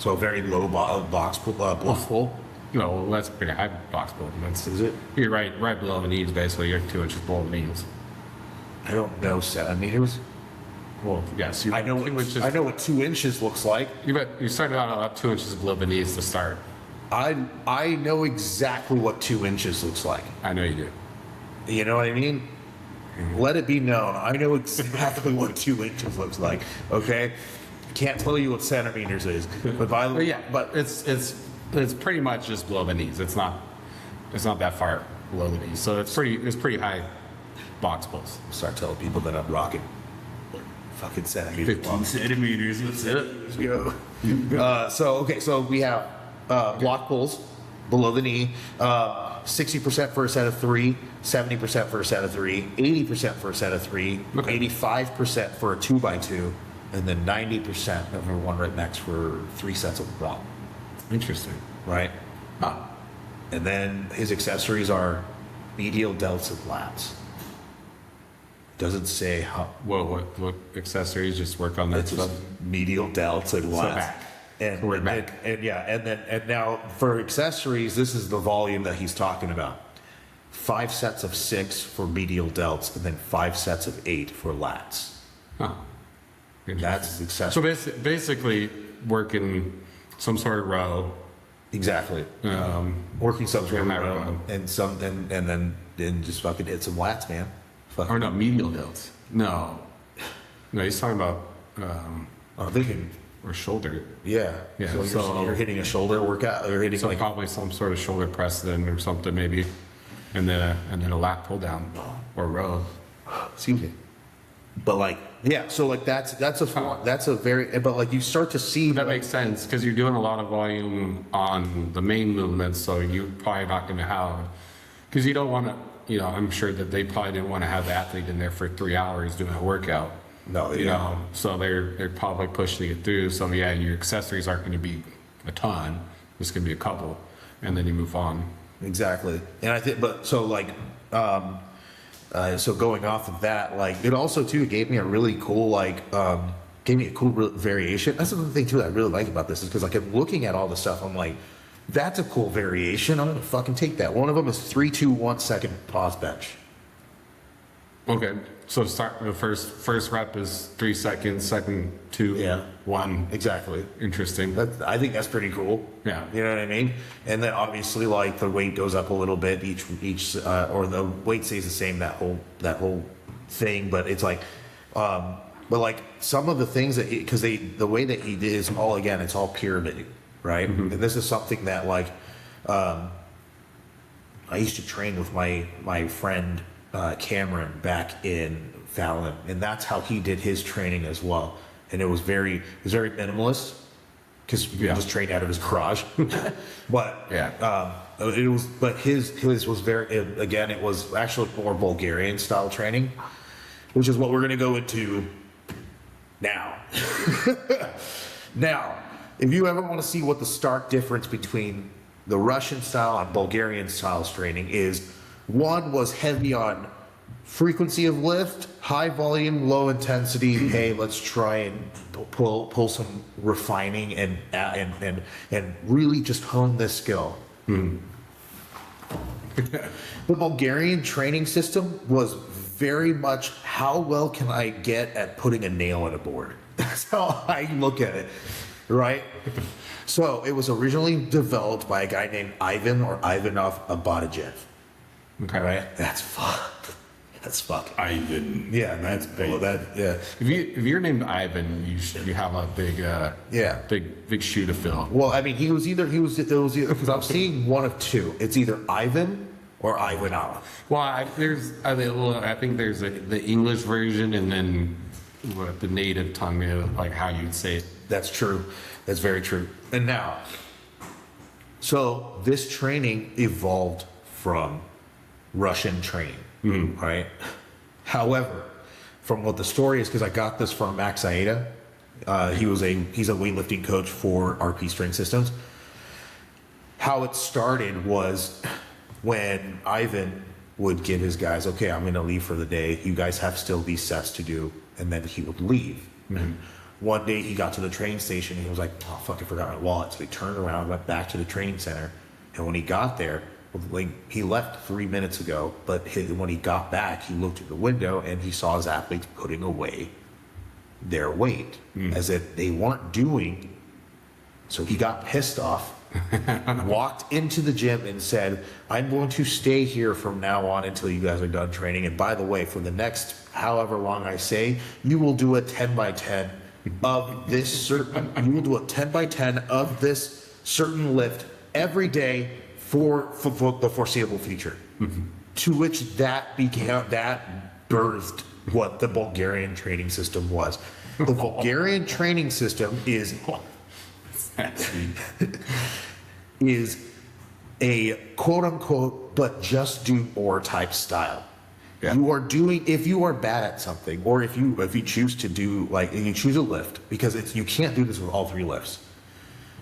So a very low box pull. No, that's pretty high box pull. That's, Is it? You're right below the knees, basically. You're 2 inches below the knees. I don't know centimeters. Well, yes. I know. I know what 2 inches looks like. You started out about 2 inches below the knees to start. I know exactly what 2 inches looks like. I know you do. You know what I mean? Let it be known. I know exactly what 2 inches looks like. Okay, can't tell you what centimeters is, but by the way, Yeah, but it's pretty much just below the knees. It's not that far below the knees. So it's pretty high box pulls. Start telling people that I'm rocking fucking centimeters. 15 centimeters. That's it. So we have block pulls below the knee, 60% for a set of 3, 70% for a set of 3, 80% for a set of 3, Okay. 85% for a 2x2, and then 90% of a 1 rep max for 3 sets of block. Interesting. Right? And then his accessories are medial delts and lats. Doesn't say how. What accessories just work on that It's stuff? just medial delts and lats. back. And, We're and, back. and now for accessories, this is the volume that he's talking about. 5 sets of 6 for medial delts, and then 5 sets of 8 for lats. Huh. That's his accessory. So basically working some sort of row. Exactly. Working some sort of that row, row. and then just fucking hit some lats, man. Fuck. Or no, medial delts. No, he's talking about I'm thinking, or shoulder. yeah. Yeah, So, so- you're hitting a shoulder workout. You're hitting So like probably some sort of shoulder press then or something maybe, and then a lat pull down or row. excuse me. But like, yeah. So like that's a very. But like you start to see That makes sense because you're doing a lot of volume on the main movements, so you're probably not going to have, because you don't want to. I'm sure that they probably didn't want to have the athlete in there for 3 hours doing a workout. No, yeah. So they're probably pushing it through. So yeah, your accessories aren't going to be a ton. It's going to be a couple, and then you move on. Exactly. And I think, but so like, so going off of that, like it also too gave me a really cool variation. That's another thing too that I really like about this is because like I'm looking at all the stuff, I'm like, that's a cool variation. I'm gonna fucking take that. One of them is 3, 2, 1 second pause bench. Okay, so start the first rep is 3 seconds, second 2, Yeah. 1. Exactly. Interesting. I think that's pretty cool. Yeah. You know what I mean? And then obviously like the weight goes up a little bit each or the weight stays the same that whole thing, but it's like but like some of the things that because the way that he did is all again it's all pyramiding, right? Mm-hmm. And this is something that like I used to train with my friend Cameron back in Fallon, and that's how he did his training as well. And it was very minimalist because he Yeah. just trained out of his garage. But Yeah. his was very again it was actually more Bulgarian style training, which is what we're going to go into now. Now, if you ever want to see what the stark difference between the Russian style and Bulgarian style training is, one was heavy on frequency of lift, high volume, low intensity. Hey, let's try and pull some refining and really just hone this skill. The Bulgarian training system was very much how well can I get at putting a nail in a board. That's how I look at it, right? So it was originally developed by a guy named Ivan or Ivanov Abadajev. Okay. Right? That's fuck. That's fuck. Ivan. Yeah, that's well, that. Yeah, If you're named Ivan, you have a big yeah. big shoe to fill. Well, I mean, there was either because I'm seeing one of two. It's either Ivan or Ivanov. Well, I think there's the English version and then what the native tongue is, like how you'd say it. That's true. That's very true. And now, so this training evolved from Russian training, right? However, from what the story is, because I got this from Max Aida, he's a weightlifting coach for RP Strength Systems. How it started was when Ivan would give his guys, okay, I'm going to leave for the day. You guys have still these sets to do, and then he would leave. And one day he got to the train station and he was like, oh, fuck, I forgot my wallet. So he turned around, went back to the training center. And when he got there, like, he left 3 minutes ago, but when he got back, he looked at the window and he saw his athletes putting away their weight as if they weren't doing. So he got pissed off, walked into the gym and said, I'm going to stay here from now on until you guys are done training. And by the way, for the next however long I say, you will do a 10 by 10 of this certain, you will do a 10 by 10 of this certain lift every day for the foreseeable future. To which that birthed what the Bulgarian training system was. The Bulgarian training system is a quote unquote, but just do more type style. Yeah. You are doing, if you are bad at something, or if you choose to do, like, you choose a lift, because you can't do this with all 3 lifts.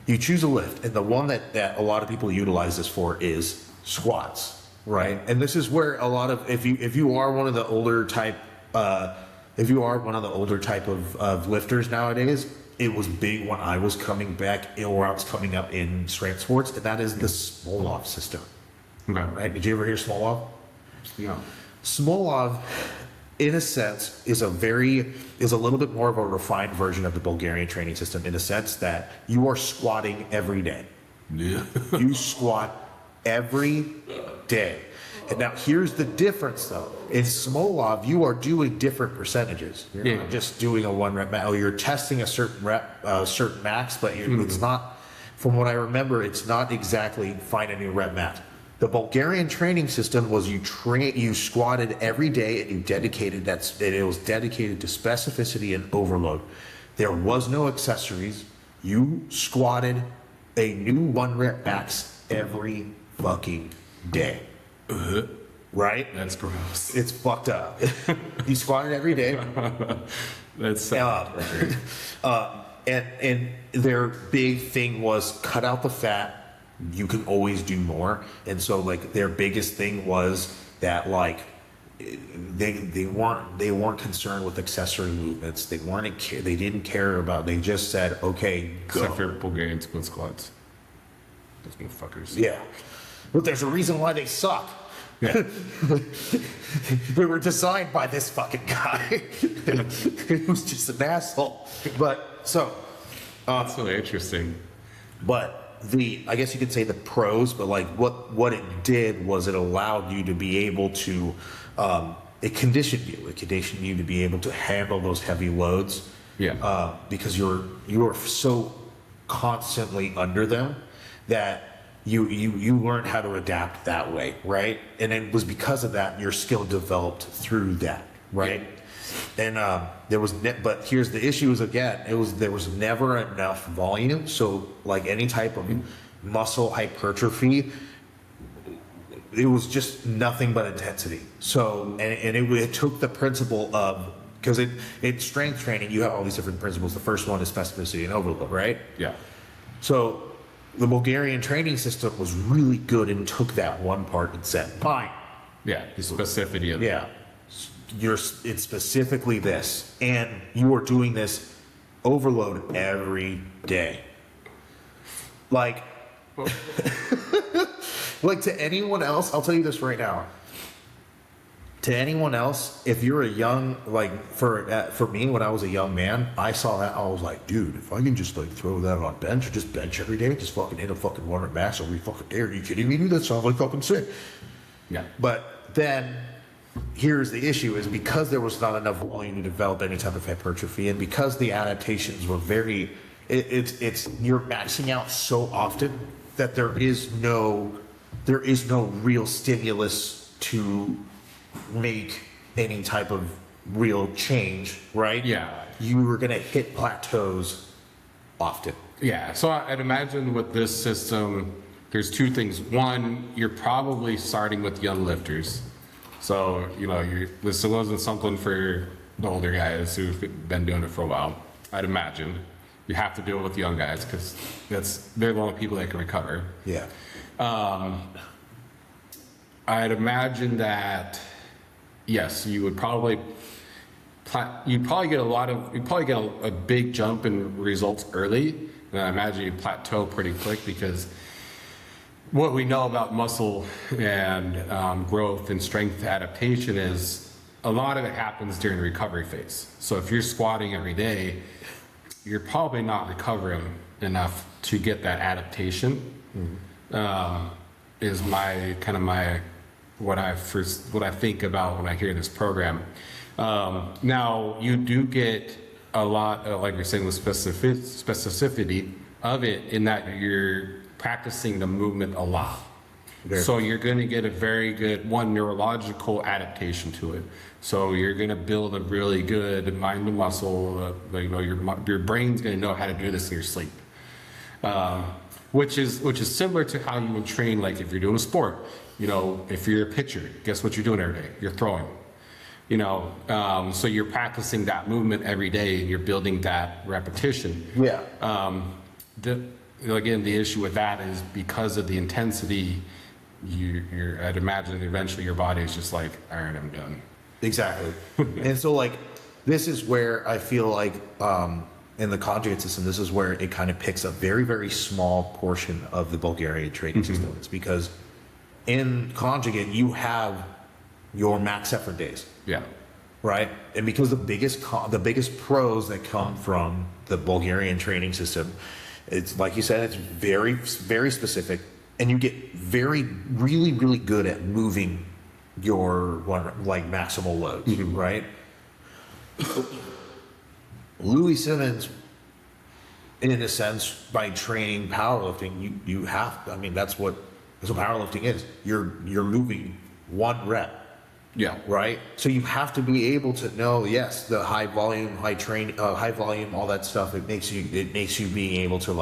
You choose a lift, and the one that a lot of people utilize this for is squats, right? And this is where a lot of, if you are one of the older type, of lifters nowadays, it was big when I was coming back, or I was coming up in strength sports, and that is the Smolov system. Okay. Right? Did you ever hear Smolov? Yeah. Smolov, in a sense, is a little bit more of a refined version of the Bulgarian training system, in a sense that you are squatting every day. Yeah. You squat every day. And now here's the difference, though. In Smolov, you are doing different percentages. You're not just doing a 1 rep max. You're testing a certain certain max, but it's not. From what I remember, it's not exactly find a new rep max. The Bulgarian training system was you squatted every day, and you dedicated it was dedicated to specificity and overload. There was no accessories. You squatted a new 1 rep max every fucking day. Right? That's gross. It's fucked up. You squatted every day. That's so and their big thing was cut out the fat. You can always do more. And so, like, their biggest thing was that, like, they weren't concerned with accessory movements. They didn't care about. They just said, okay, go. Except for Bulgarian split squats. Those motherfuckers. Yeah, but there's a reason why they suck. Yeah. They were designed by this fucking guy. He was just an asshole. But so, that's so interesting. But I guess you could say the pros, but like what it did was it allowed you to be able to, it conditioned you to be able to handle those heavy loads. Yeah. Because you're so constantly under them that you learned how to adapt that way, right? And it was because of that your skill developed through that, right? Yeah. And but here's the issue is, again, there was never enough volume. So, like, any type of muscle hypertrophy, it was just nothing but intensity. So, and it took the principle of, because in strength training you have all these different principles. The first one is specificity and overload, right? Yeah. So the Bulgarian training system was really good and took that one part and said, fine. Yeah, the specificity of Yeah. It's specifically this, and you are doing this overload every day. Like, like, to anyone else, I'll tell you this right now. To anyone else, if you're a young, like, for me, when I was a young man, I saw that, I was like, dude, if I can just, like, throw that on bench, or just bench every day, just fucking hit a fucking 1 rep max every fucking day, are you kidding me? Dude, that sounds like fucking sick. Yeah. But then, here's the issue, is because there was not enough volume to develop any type of hypertrophy, and because the adaptations were very, you're maxing out so often that there is no real stimulus to make any type of real change, right? Yeah. You were going to hit plateaus often. Yeah, so I'd imagine with this system, there's 2 things. One, you're probably starting with young lifters. So, this wasn't something for the older guys who've been doing it for a while. I'd imagine you have to deal with young guys because they're the only people that can recover. Yeah. I'd imagine that, yes, you would probably you probably get a big jump in results early, and I imagine you plateau pretty quick, because what we know about muscle and growth and strength adaptation is a lot of it happens during the recovery phase. So if you're squatting every day, you're probably not recovering enough to get that adaptation. Is what I think about when I hear this program. Now you do get a lot of, like you're saying, with specificity of it, in that you're practicing the movement a lot. So you're going to get a very good neurological adaptation to it. So you're going to build a really good mind to muscle. Your brain's going to know how to do this in your sleep, which is similar to how you would train, like if you're doing a sport. If you're a pitcher, guess what you're doing every day? You're throwing. So you're practicing that movement every day, and you're building that repetition. Yeah. Again, the issue with that is because of the intensity, I'd imagine eventually your body is just like, all right, I'm done. Exactly. And so, like, this is where I feel like in the conjugate system, this is where it kind of picks a very, very small portion of the Bulgarian training system. It's because in conjugate, you have your max effort days. Yeah. Right? And because the biggest pros that come from the Bulgarian training system, it's like you said, it's very, very specific, and you get really, really good at moving your maximal loads, right? Louis Simmons, in a sense, by training powerlifting, you have. I mean, that's what powerlifting is. You're moving one rep. Yeah. Right. So you have to be able to know, yes, the high volume, all that stuff. It makes you being able to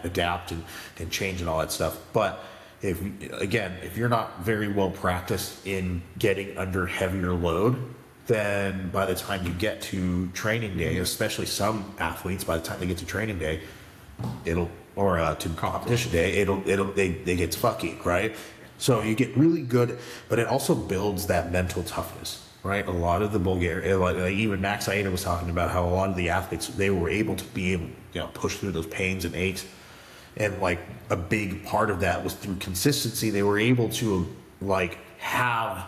adapt and change and all that stuff. But if you're not very well practiced in getting under heavier load, then by the time you get to training day, especially some athletes, by the time they get to training day, to competition day, they get fucky, right? So you get really good, but it also builds that mental toughness, right? A lot of the even Max Aida was talking about how a lot of the athletes, they were able to push through those pains and aches. And a big part of that was through consistency. They were able to have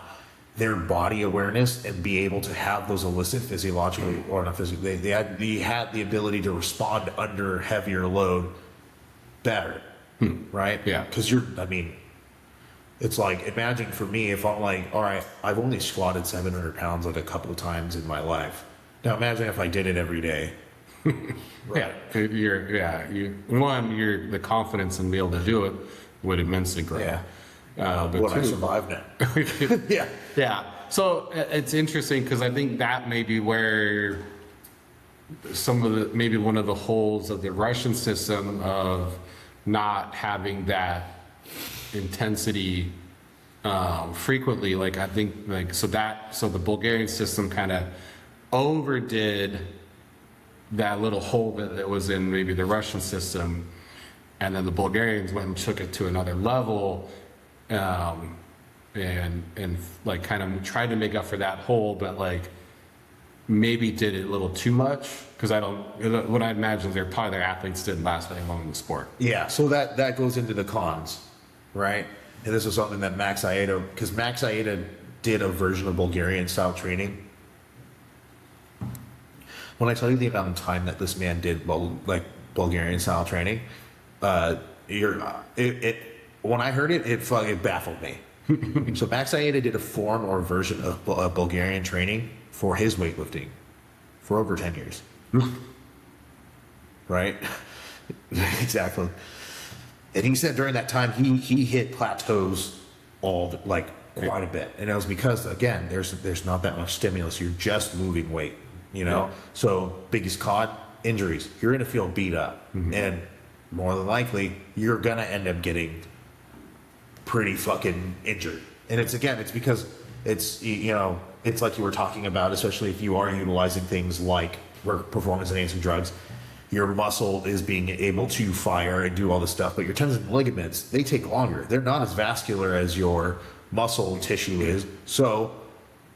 their body awareness and be able to have those elicit physiologically, or not physically, they had the ability to respond under heavier load better, right? Yeah. Because it's like, imagine for me, if I'm like, all right, I've only squatted 700 pounds a couple of times in my life. Now imagine if I did it every day. Right. Yeah. The confidence in being able to do it would immensely grow. Yeah. But I survive now. Yeah. Yeah. So it's interesting, because I think that may be where maybe one of the holes of the Russian system of not having that intensity frequently. I think so the Bulgarian system kind of overdid that little hole that was in maybe the Russian system, and then the Bulgarians went and took it to another level, and kind of tried to make up for that hole, but maybe did it a little too much, because what I imagine is their athletes didn't last very long in the sport. Yeah, so that goes into the cons, right? And this is something that Max Aida did a version of Bulgarian style training. When I tell you the amount of time that this man did Bulgarian style training, when I heard it, it baffled me. So Max Aida did a form or version of Bulgarian training for his weightlifting for over 10 years. Right? Exactly. And he said during that time he hit plateaus quite a bit, and it was because, again, there's not that much stimulus. You're just moving weight, Yeah. So biggest con, injuries. You're gonna feel beat up, and more than likely you're gonna end up getting pretty fucking injured. And it's because it's it's like you were talking about, especially if you are utilizing things like performance enhancing drugs. Your muscle is being able to fire and do all this stuff, but your tendons and ligaments, they take longer. They're not as vascular as your muscle tissue is. So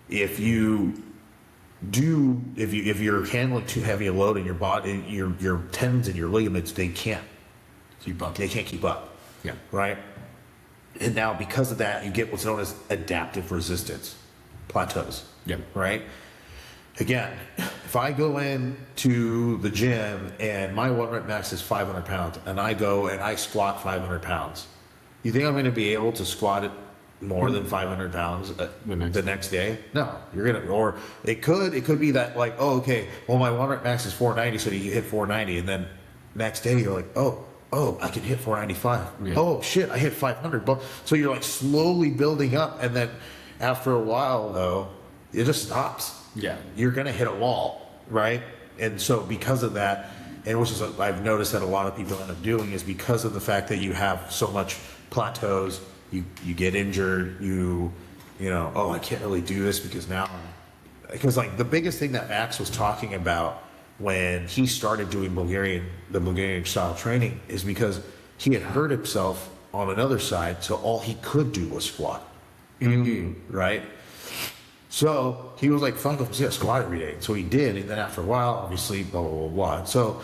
if you if you're handling too heavy a load in your body, your tendons and your ligaments, they can't Keep up. keep up. Yeah. Right. And now because of that, you get what's known as adaptive resistance, plateaus. Yeah. Right. Again, if I go into the gym and my 1 rep max is 500 pounds and I go and I squat 500 pounds, you think I'm going to be able to squat it more than 500 pounds the next day? No, you're going to, or it could be that like, oh, okay, well, my 1 rep max is 490. So you hit 490. And then next day you're like, oh, I can hit 495. Yeah. Oh shit, I hit 500. So you're like slowly building up. And then after a while though, it just stops. Yeah. You're going to hit a wall, right? And so because of that, and which is what I've noticed that a lot of people end up doing is because of the fact that you have so much plateaus, you get injured, you know, oh, I can't really do this because now, because like the biggest thing that Max was talking about when he started doing the Bulgarian style training is because he had hurt himself on another side, so all he could do was squat, right? So he was like, fuck, I'm just gonna squat every day. So he did, and then after a while, obviously, blah, blah, blah, blah. So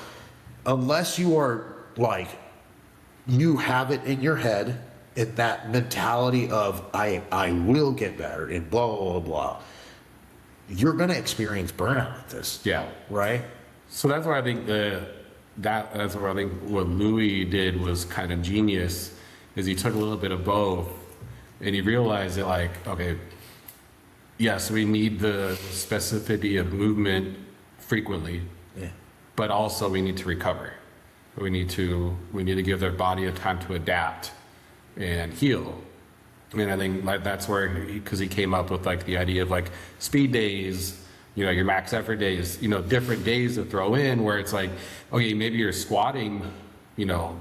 unless you are like, you have it in your head, in that mentality of, I will get better, and blah, blah, blah, blah, you're gonna experience burnout with this. Yeah. Right? So that's why I think that's where I think what Louis did was kind of genius, is he took a little bit of both, and he realized that like, okay, yes, we need the specificity of movement frequently, but also we need to recover. We need to give their body a time to adapt and heal. And I think like that's where, because he came up with like the idea of like speed days, you know, your max effort days, you know, different days to throw in where it's like, okay, maybe you're squatting, you know,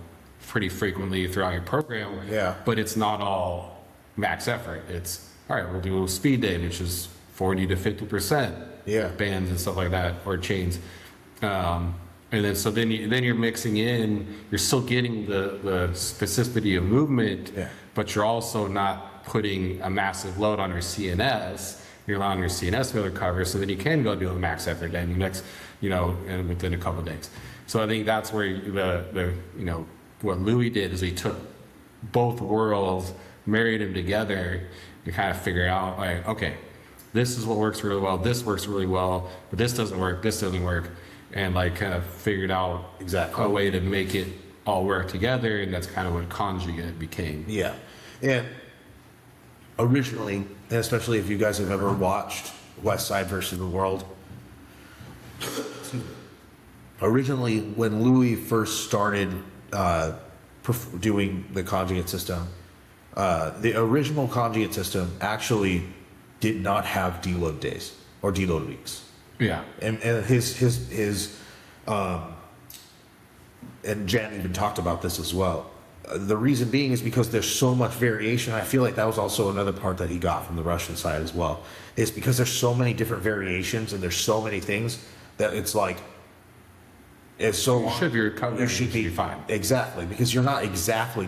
pretty frequently throughout your program, but it's not all max effort. It's all right, we'll do a speed day, which is 40 to 50% bands and stuff like that, or chains. And then so then you're mixing in, you're still getting the specificity of movement, but you're also not putting a massive load on your CNS. You're allowing your CNS to recover, so then you can go do a max effort day next, you know, and within a couple of days. So I think that's where the you know, what Louis did is he took both worlds, married them together, and kind of figure out like, okay, this is what works really well, this works really well, but this doesn't work, and like kind of figured out exactly a way to make it all work together, and that's kind of what conjugate became. Yeah. And originally, and especially if you guys have ever watched West Side versus the World, originally when Louis first started doing the conjugate system, the original conjugate system actually did not have deload days or deload weeks. Yeah. And his and Jan even talked about this as well. The reason being is because there's so much variation. I feel like that was also another part that he got from the Russian side as well. Is because there's so many different variations and there's so many things that it's like, it's so long. Should be recovered. You should be fine. Exactly, because you're not exactly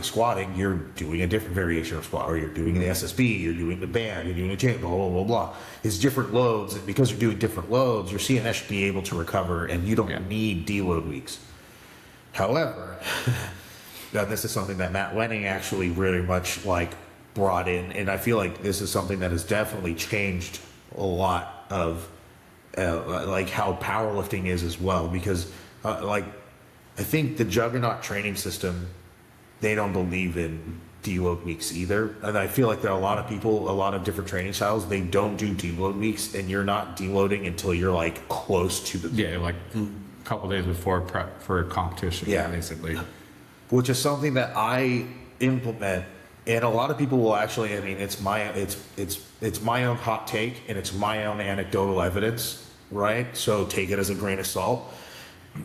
squatting. You're doing a different variation of squat, or you're doing the SSB, you're doing the band, you're doing the chain, blah blah blah blah. It's different loads, and because you're doing different loads, your CNS should be able to recover, and you don't need deload weeks. However, now this is something that Matt Wenning actually really much like brought in, and I feel like this is something that has definitely changed a lot of. Like how powerlifting is as well, because like I think the Juggernaut training system, they don't believe in deload weeks either, and I feel like there are a lot of people, a lot of different training styles, they don't do deload weeks, and you're not deloading until you're like close to the like a couple days before prep for a competition, basically, which is something that I implement. And a lot of people will actually, I mean, it's my own hot take and it's my own anecdotal evidence, right? So take it as a grain of salt.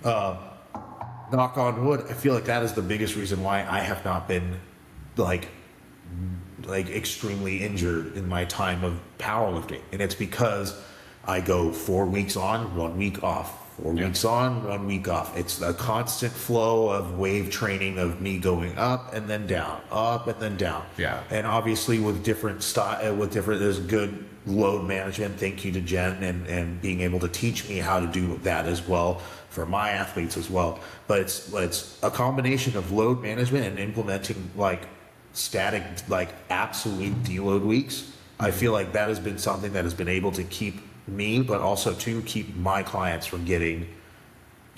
Knock on wood, I feel like that is the biggest reason why I have not been like extremely injured in my time of powerlifting. And it's because I go 4 weeks on, 1 week off, 4 weeks on, 1 week off. It's a constant flow of wave training of me going up and then down, up and then down. Yeah. And obviously with different style, there's good load management. Thank you to Jen and being able to teach me how to do that as well for my athletes as well. But it's a combination of load management and implementing like static, like absolute deload weeks. I feel like that has been something that has been able to keep me, but also to keep my clients from getting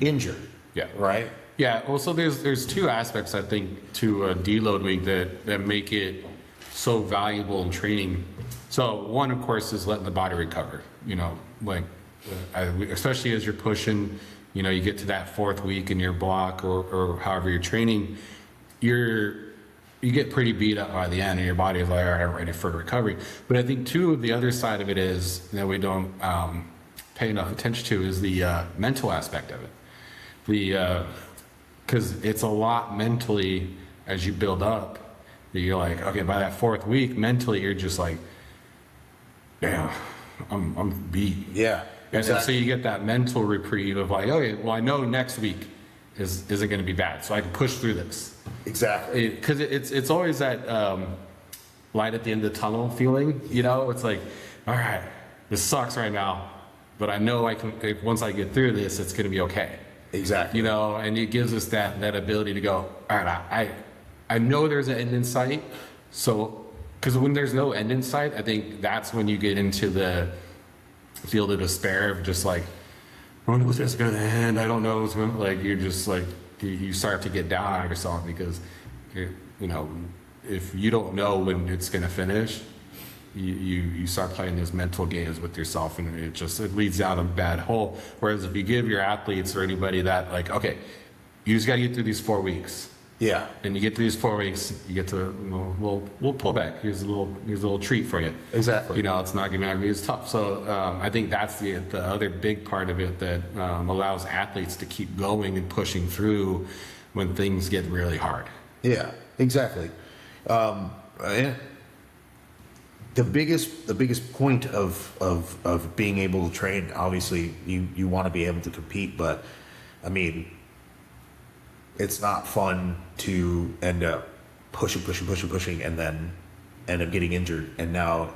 injured. Yeah. Right. Yeah. Well, so there's two aspects I think to a deload week that make it so valuable in training. So one, of course, is letting the body recover. You know, like especially as you're pushing, you know, you get to that 4th week in your block or however you're training, you get pretty beat up by the end and your body is like, all right, I'm ready for recovery. But I think too, the other side of it is that we don't pay enough attention to is the mental aspect of it. Because it's a lot mentally as you build up that you're like, okay, by that 4th week, mentally you're just like, damn, I'm beat. Yeah. And so you get that mental reprieve of like, okay, well, I know next week isn't going to be bad, so I can push through this. Exactly. Because it's always that light at the end of the tunnel feeling, you know? It's like, all right, this sucks right now, but I know I can, once I get through this, it's going to be okay. Exactly. You know, and it gives us that ability to go, all right, I know there's an end in sight, so, because when there's no end in sight, I think that's when you get into the field of despair of just like, when was this going to end? I don't know. It's gonna, like, you're just like, you start to get down on yourself because, you know, if you don't know when it's going to finish, you start playing these mental games with yourself and it leads down a bad hole. Whereas if you give your athletes or anybody that like, okay, you just got to get through these 4 weeks. Yeah. And you get through these 4 weeks, you get to, you know, we'll pull back. Here's a little treat for you. Exactly. You know, it's not going to be as tough. So I think that's the other big part of it that allows athletes to keep going and pushing through when things get really hard. Yeah, exactly. And the biggest point of being able to train, obviously you want to be able to compete, but I mean, it's not fun to end up pushing and then end up getting injured, and now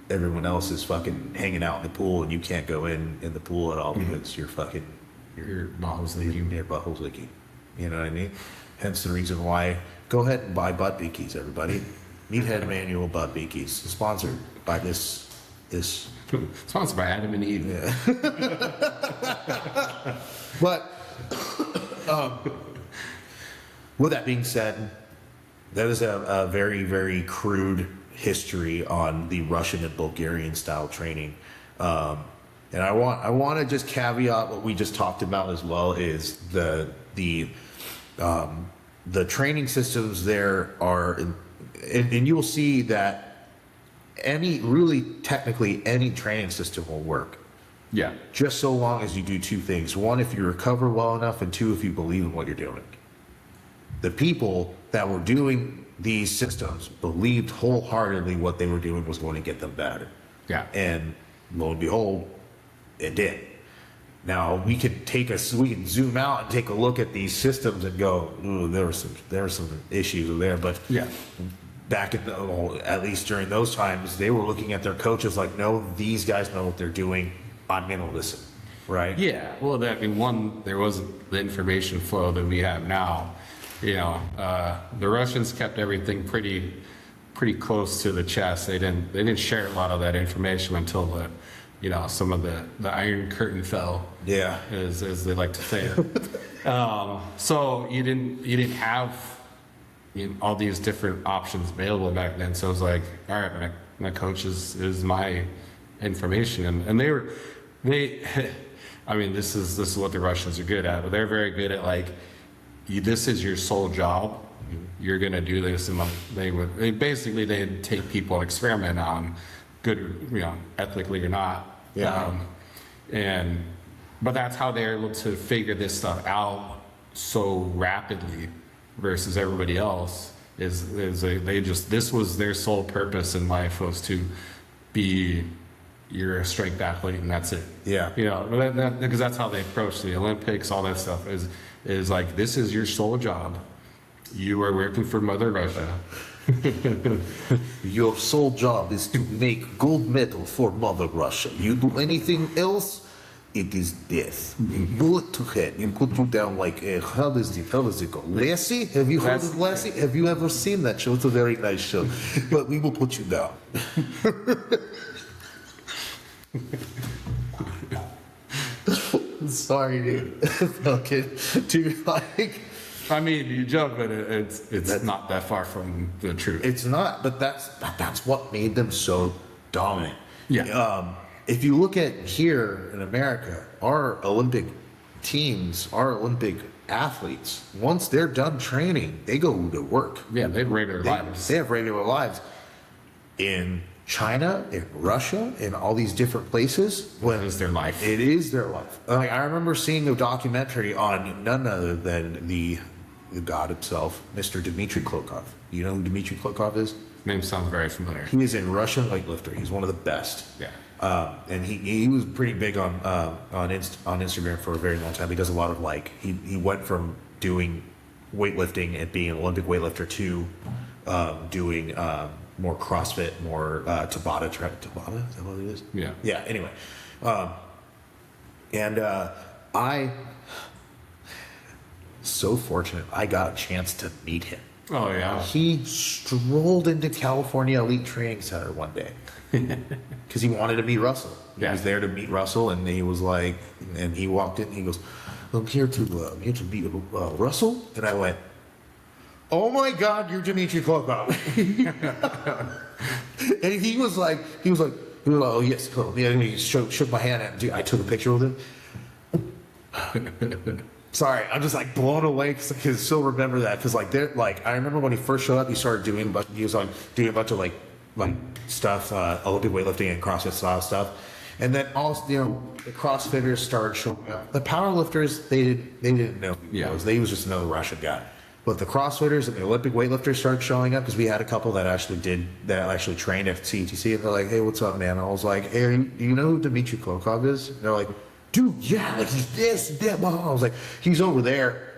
everyone else is fucking hanging out in the pool and you can't go in the pool at all because your butthole's leaking. Your butthole's leaking. You know what I mean? Hence the reason why go ahead and buy butt beakies, everybody. Meathead Manual butt beakies, sponsored by this sponsored by Adam and Eve. Yeah. But with that being said, that is a very, very crude history on the Russian and Bulgarian style training. And I want to just caveat what we just talked about as well is the training systems there are, and you will see that technically any training system will work. Yeah. Just so long as you do two things. One, if you recover well enough, and two, if you believe in what you're doing. The people that were doing these systems believed wholeheartedly what they were doing was going to get them better. Yeah. And lo and behold, it did. Now we could zoom out and take a look at these systems and go, ooh, there were some issues there, but yeah. Back in at least during those times, they were looking at their coaches like, no, these guys know what they're doing. I'm gonna listen, right? Yeah. Well, there wasn't the information flow that we have now. You know, the Russians kept everything pretty close to the chest. They didn't share a lot of that information until some of the Iron Curtain fell. Yeah, as they like to say it. So you didn't have all these different options available back then. So it was like, all right, my coach is my information, and they I mean, this is what the Russians are good at. They're very good at like, this is your sole job. You're gonna do this, and they'd take people and experiment on good, ethically or not. Yeah. But that's how they're able to figure this stuff out so rapidly versus everybody else. This was their sole purpose in life, was to be you're a strength athlete and that's it. Yeah. You know, because that's how they approach the Olympics, all that stuff is like, this is your sole job. You are working for Mother Russia. Your sole job is to make gold medal for Mother Russia. You do anything else, it is death. Bullet to head. You put you down like how does it go? Lassie? Have you heard of Lassie? Have you ever seen that show? It's a very nice show. But we will put you down. Sorry, dude. Okay. Dude, like, I mean, you joke, but it's not that far from the truth. it's not, but that's what made them so dominant. Yeah. If you look at here in America, our Olympic teams, our Olympic athletes, once they're done training, they go to work. Yeah, they have regular lives. They have regular lives. In China, in Russia, in all these different places, What is their life? it is their life. Like, I remember seeing a documentary on none other than the god himself, Mr. Dmitry Klokov. You know who Dmitry Klokov is? Name sounds very familiar. He is a Russian weightlifter. He's one of the best. Yeah. And he was pretty big on Instagram for a very long time. He does a lot of like he went from doing weightlifting and being an Olympic weightlifter to doing more CrossFit, more Tabata. Tabata, is that what it is? Yeah. Yeah. Anyway, I so fortunate I got a chance to meet him. Oh, yeah. He strolled into California Elite Training Center one day because he wanted to meet Russell. He Yeah. was there to meet Russell, and he was like, and he walked in. And he goes, "I'm here to meet Russell," and I went, "Oh my God, you're Dmitry Klokov!" And he was like, "Oh yes, cool." Yeah, and he shook my hand, and I took a picture with him. Sorry, I'm just like blown away because I can still remember that because I remember when he first showed up, he started doing, but he was doing a bunch of like stuff, Olympic weightlifting and CrossFit style stuff, and then also the CrossFitters started showing up. The powerlifters they didn't know who he was. They was just another Russian guy. But the CrossFitters and the Olympic weightlifters started showing up because we had a couple that actually trained at CTC, and they're like, "Hey, what's up, man?" And I was like, "Hey, do you know who Dmitry Klokov is?" And they're like, "Dude, yeah, like he's this, that." I was like, "He's over there."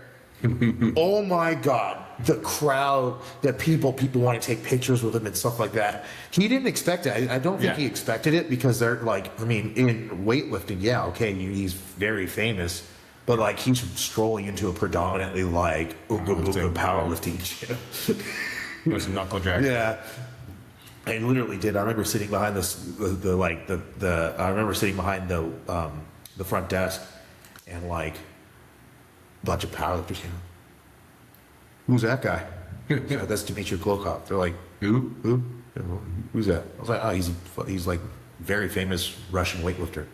Oh my God, the crowd, that people want to take pictures with him and stuff like that. He didn't expect it. I don't think he expected it because they're like, I mean, in weightlifting, yeah, okay, he's very famous, but like he's strolling into a predominantly like ooga booga powerlifting gym. It was knuckle drag. Yeah. I literally did. I remember sitting behind I remember sitting behind the front desk, and like a bunch of powerlifters came. Who's that guy? Yeah, that's Dmitry Klokov. They're like, who? Who's that? I was like, oh, he's like very famous Russian weightlifter.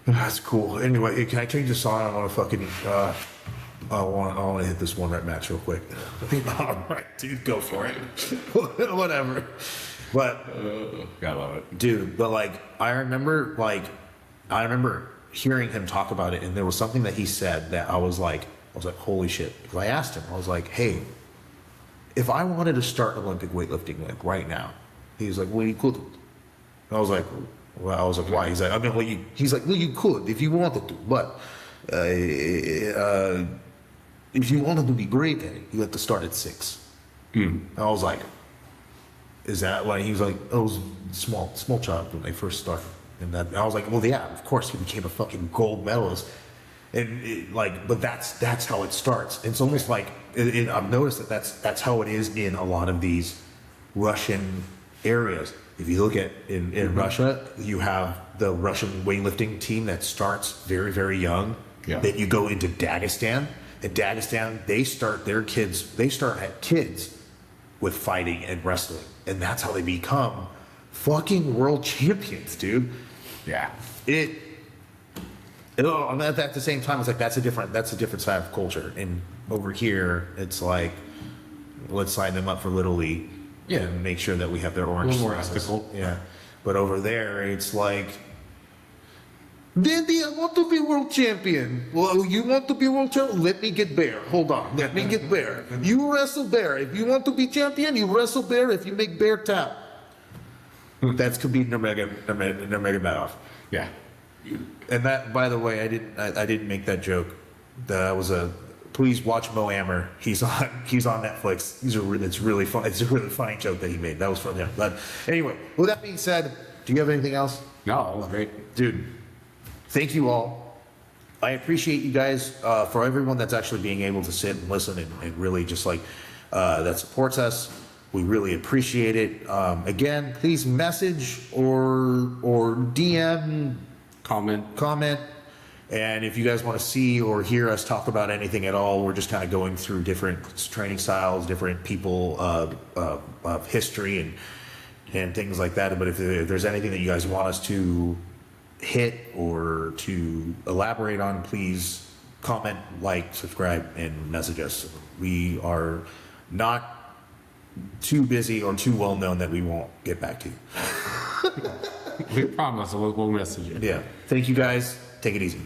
That's cool. Anyway, can I change the song? I want to fucking I want to hit this one rep max real quick. All right, dude, go for it. Whatever. But gotta love it, dude. But like, I remember hearing him talk about it, and there was something that he said that I was like, holy shit. Because I asked him, I was like, hey, if I wanted to start Olympic weightlifting like right now, he was like, well, you couldn't. And I was like, why? He's like, he's like, well, you could if you wanted to, but if you wanted to be great at it, you have to start at 6. And I was like, is that why? He was like, oh, it was small child when they first started. And I was like, well, yeah, of course he became a fucking gold medalist. And but that's how it starts. It's almost like I've noticed that's how it is in a lot of these Russian areas. If you look at in Russia, you have the Russian weightlifting team that starts very, very young. Yeah. Then you go into Dagestan. In Dagestan, they start kids with fighting and wrestling, and that's how they become fucking world champions, dude. Yeah. And at the same time, it's like that's a different side of culture. And over here, it's like, let's sign them up for Little League, and make sure that we have their orange. A little more slices. ethical. Yeah. But over there, it's like, Daddy, I want to be world champion. Well, you want to be world champion? Let me get bear. Hold on. Let me get bear. You wrestle bear. If you want to be champion, you wrestle bear. If you make bear tap. That's Khabib Nurmagomedov. Yeah. And that, by the way, I didn't make that joke. That was a. Please watch Mo Amer. He's on Netflix. It's really fun. It's a really funny joke that he made. That was from him. But anyway, with that being said, do you have anything else? No, that was great. Dude, thank you all. I appreciate you guys, for everyone that's actually being able to sit and listen and really just like, that supports us. We really appreciate it. Again, please message or DM, comment. And if you guys want to see or hear us talk about anything at all, we're just kind of going through different training styles, different people, of history and things like that. But if there's anything that you guys want us to hit or to elaborate on, please comment, like, subscribe, and message us. We are not too busy or too well known that we won't get back to you. We promise we'll message you. Yeah. Thank you guys. Take it easy.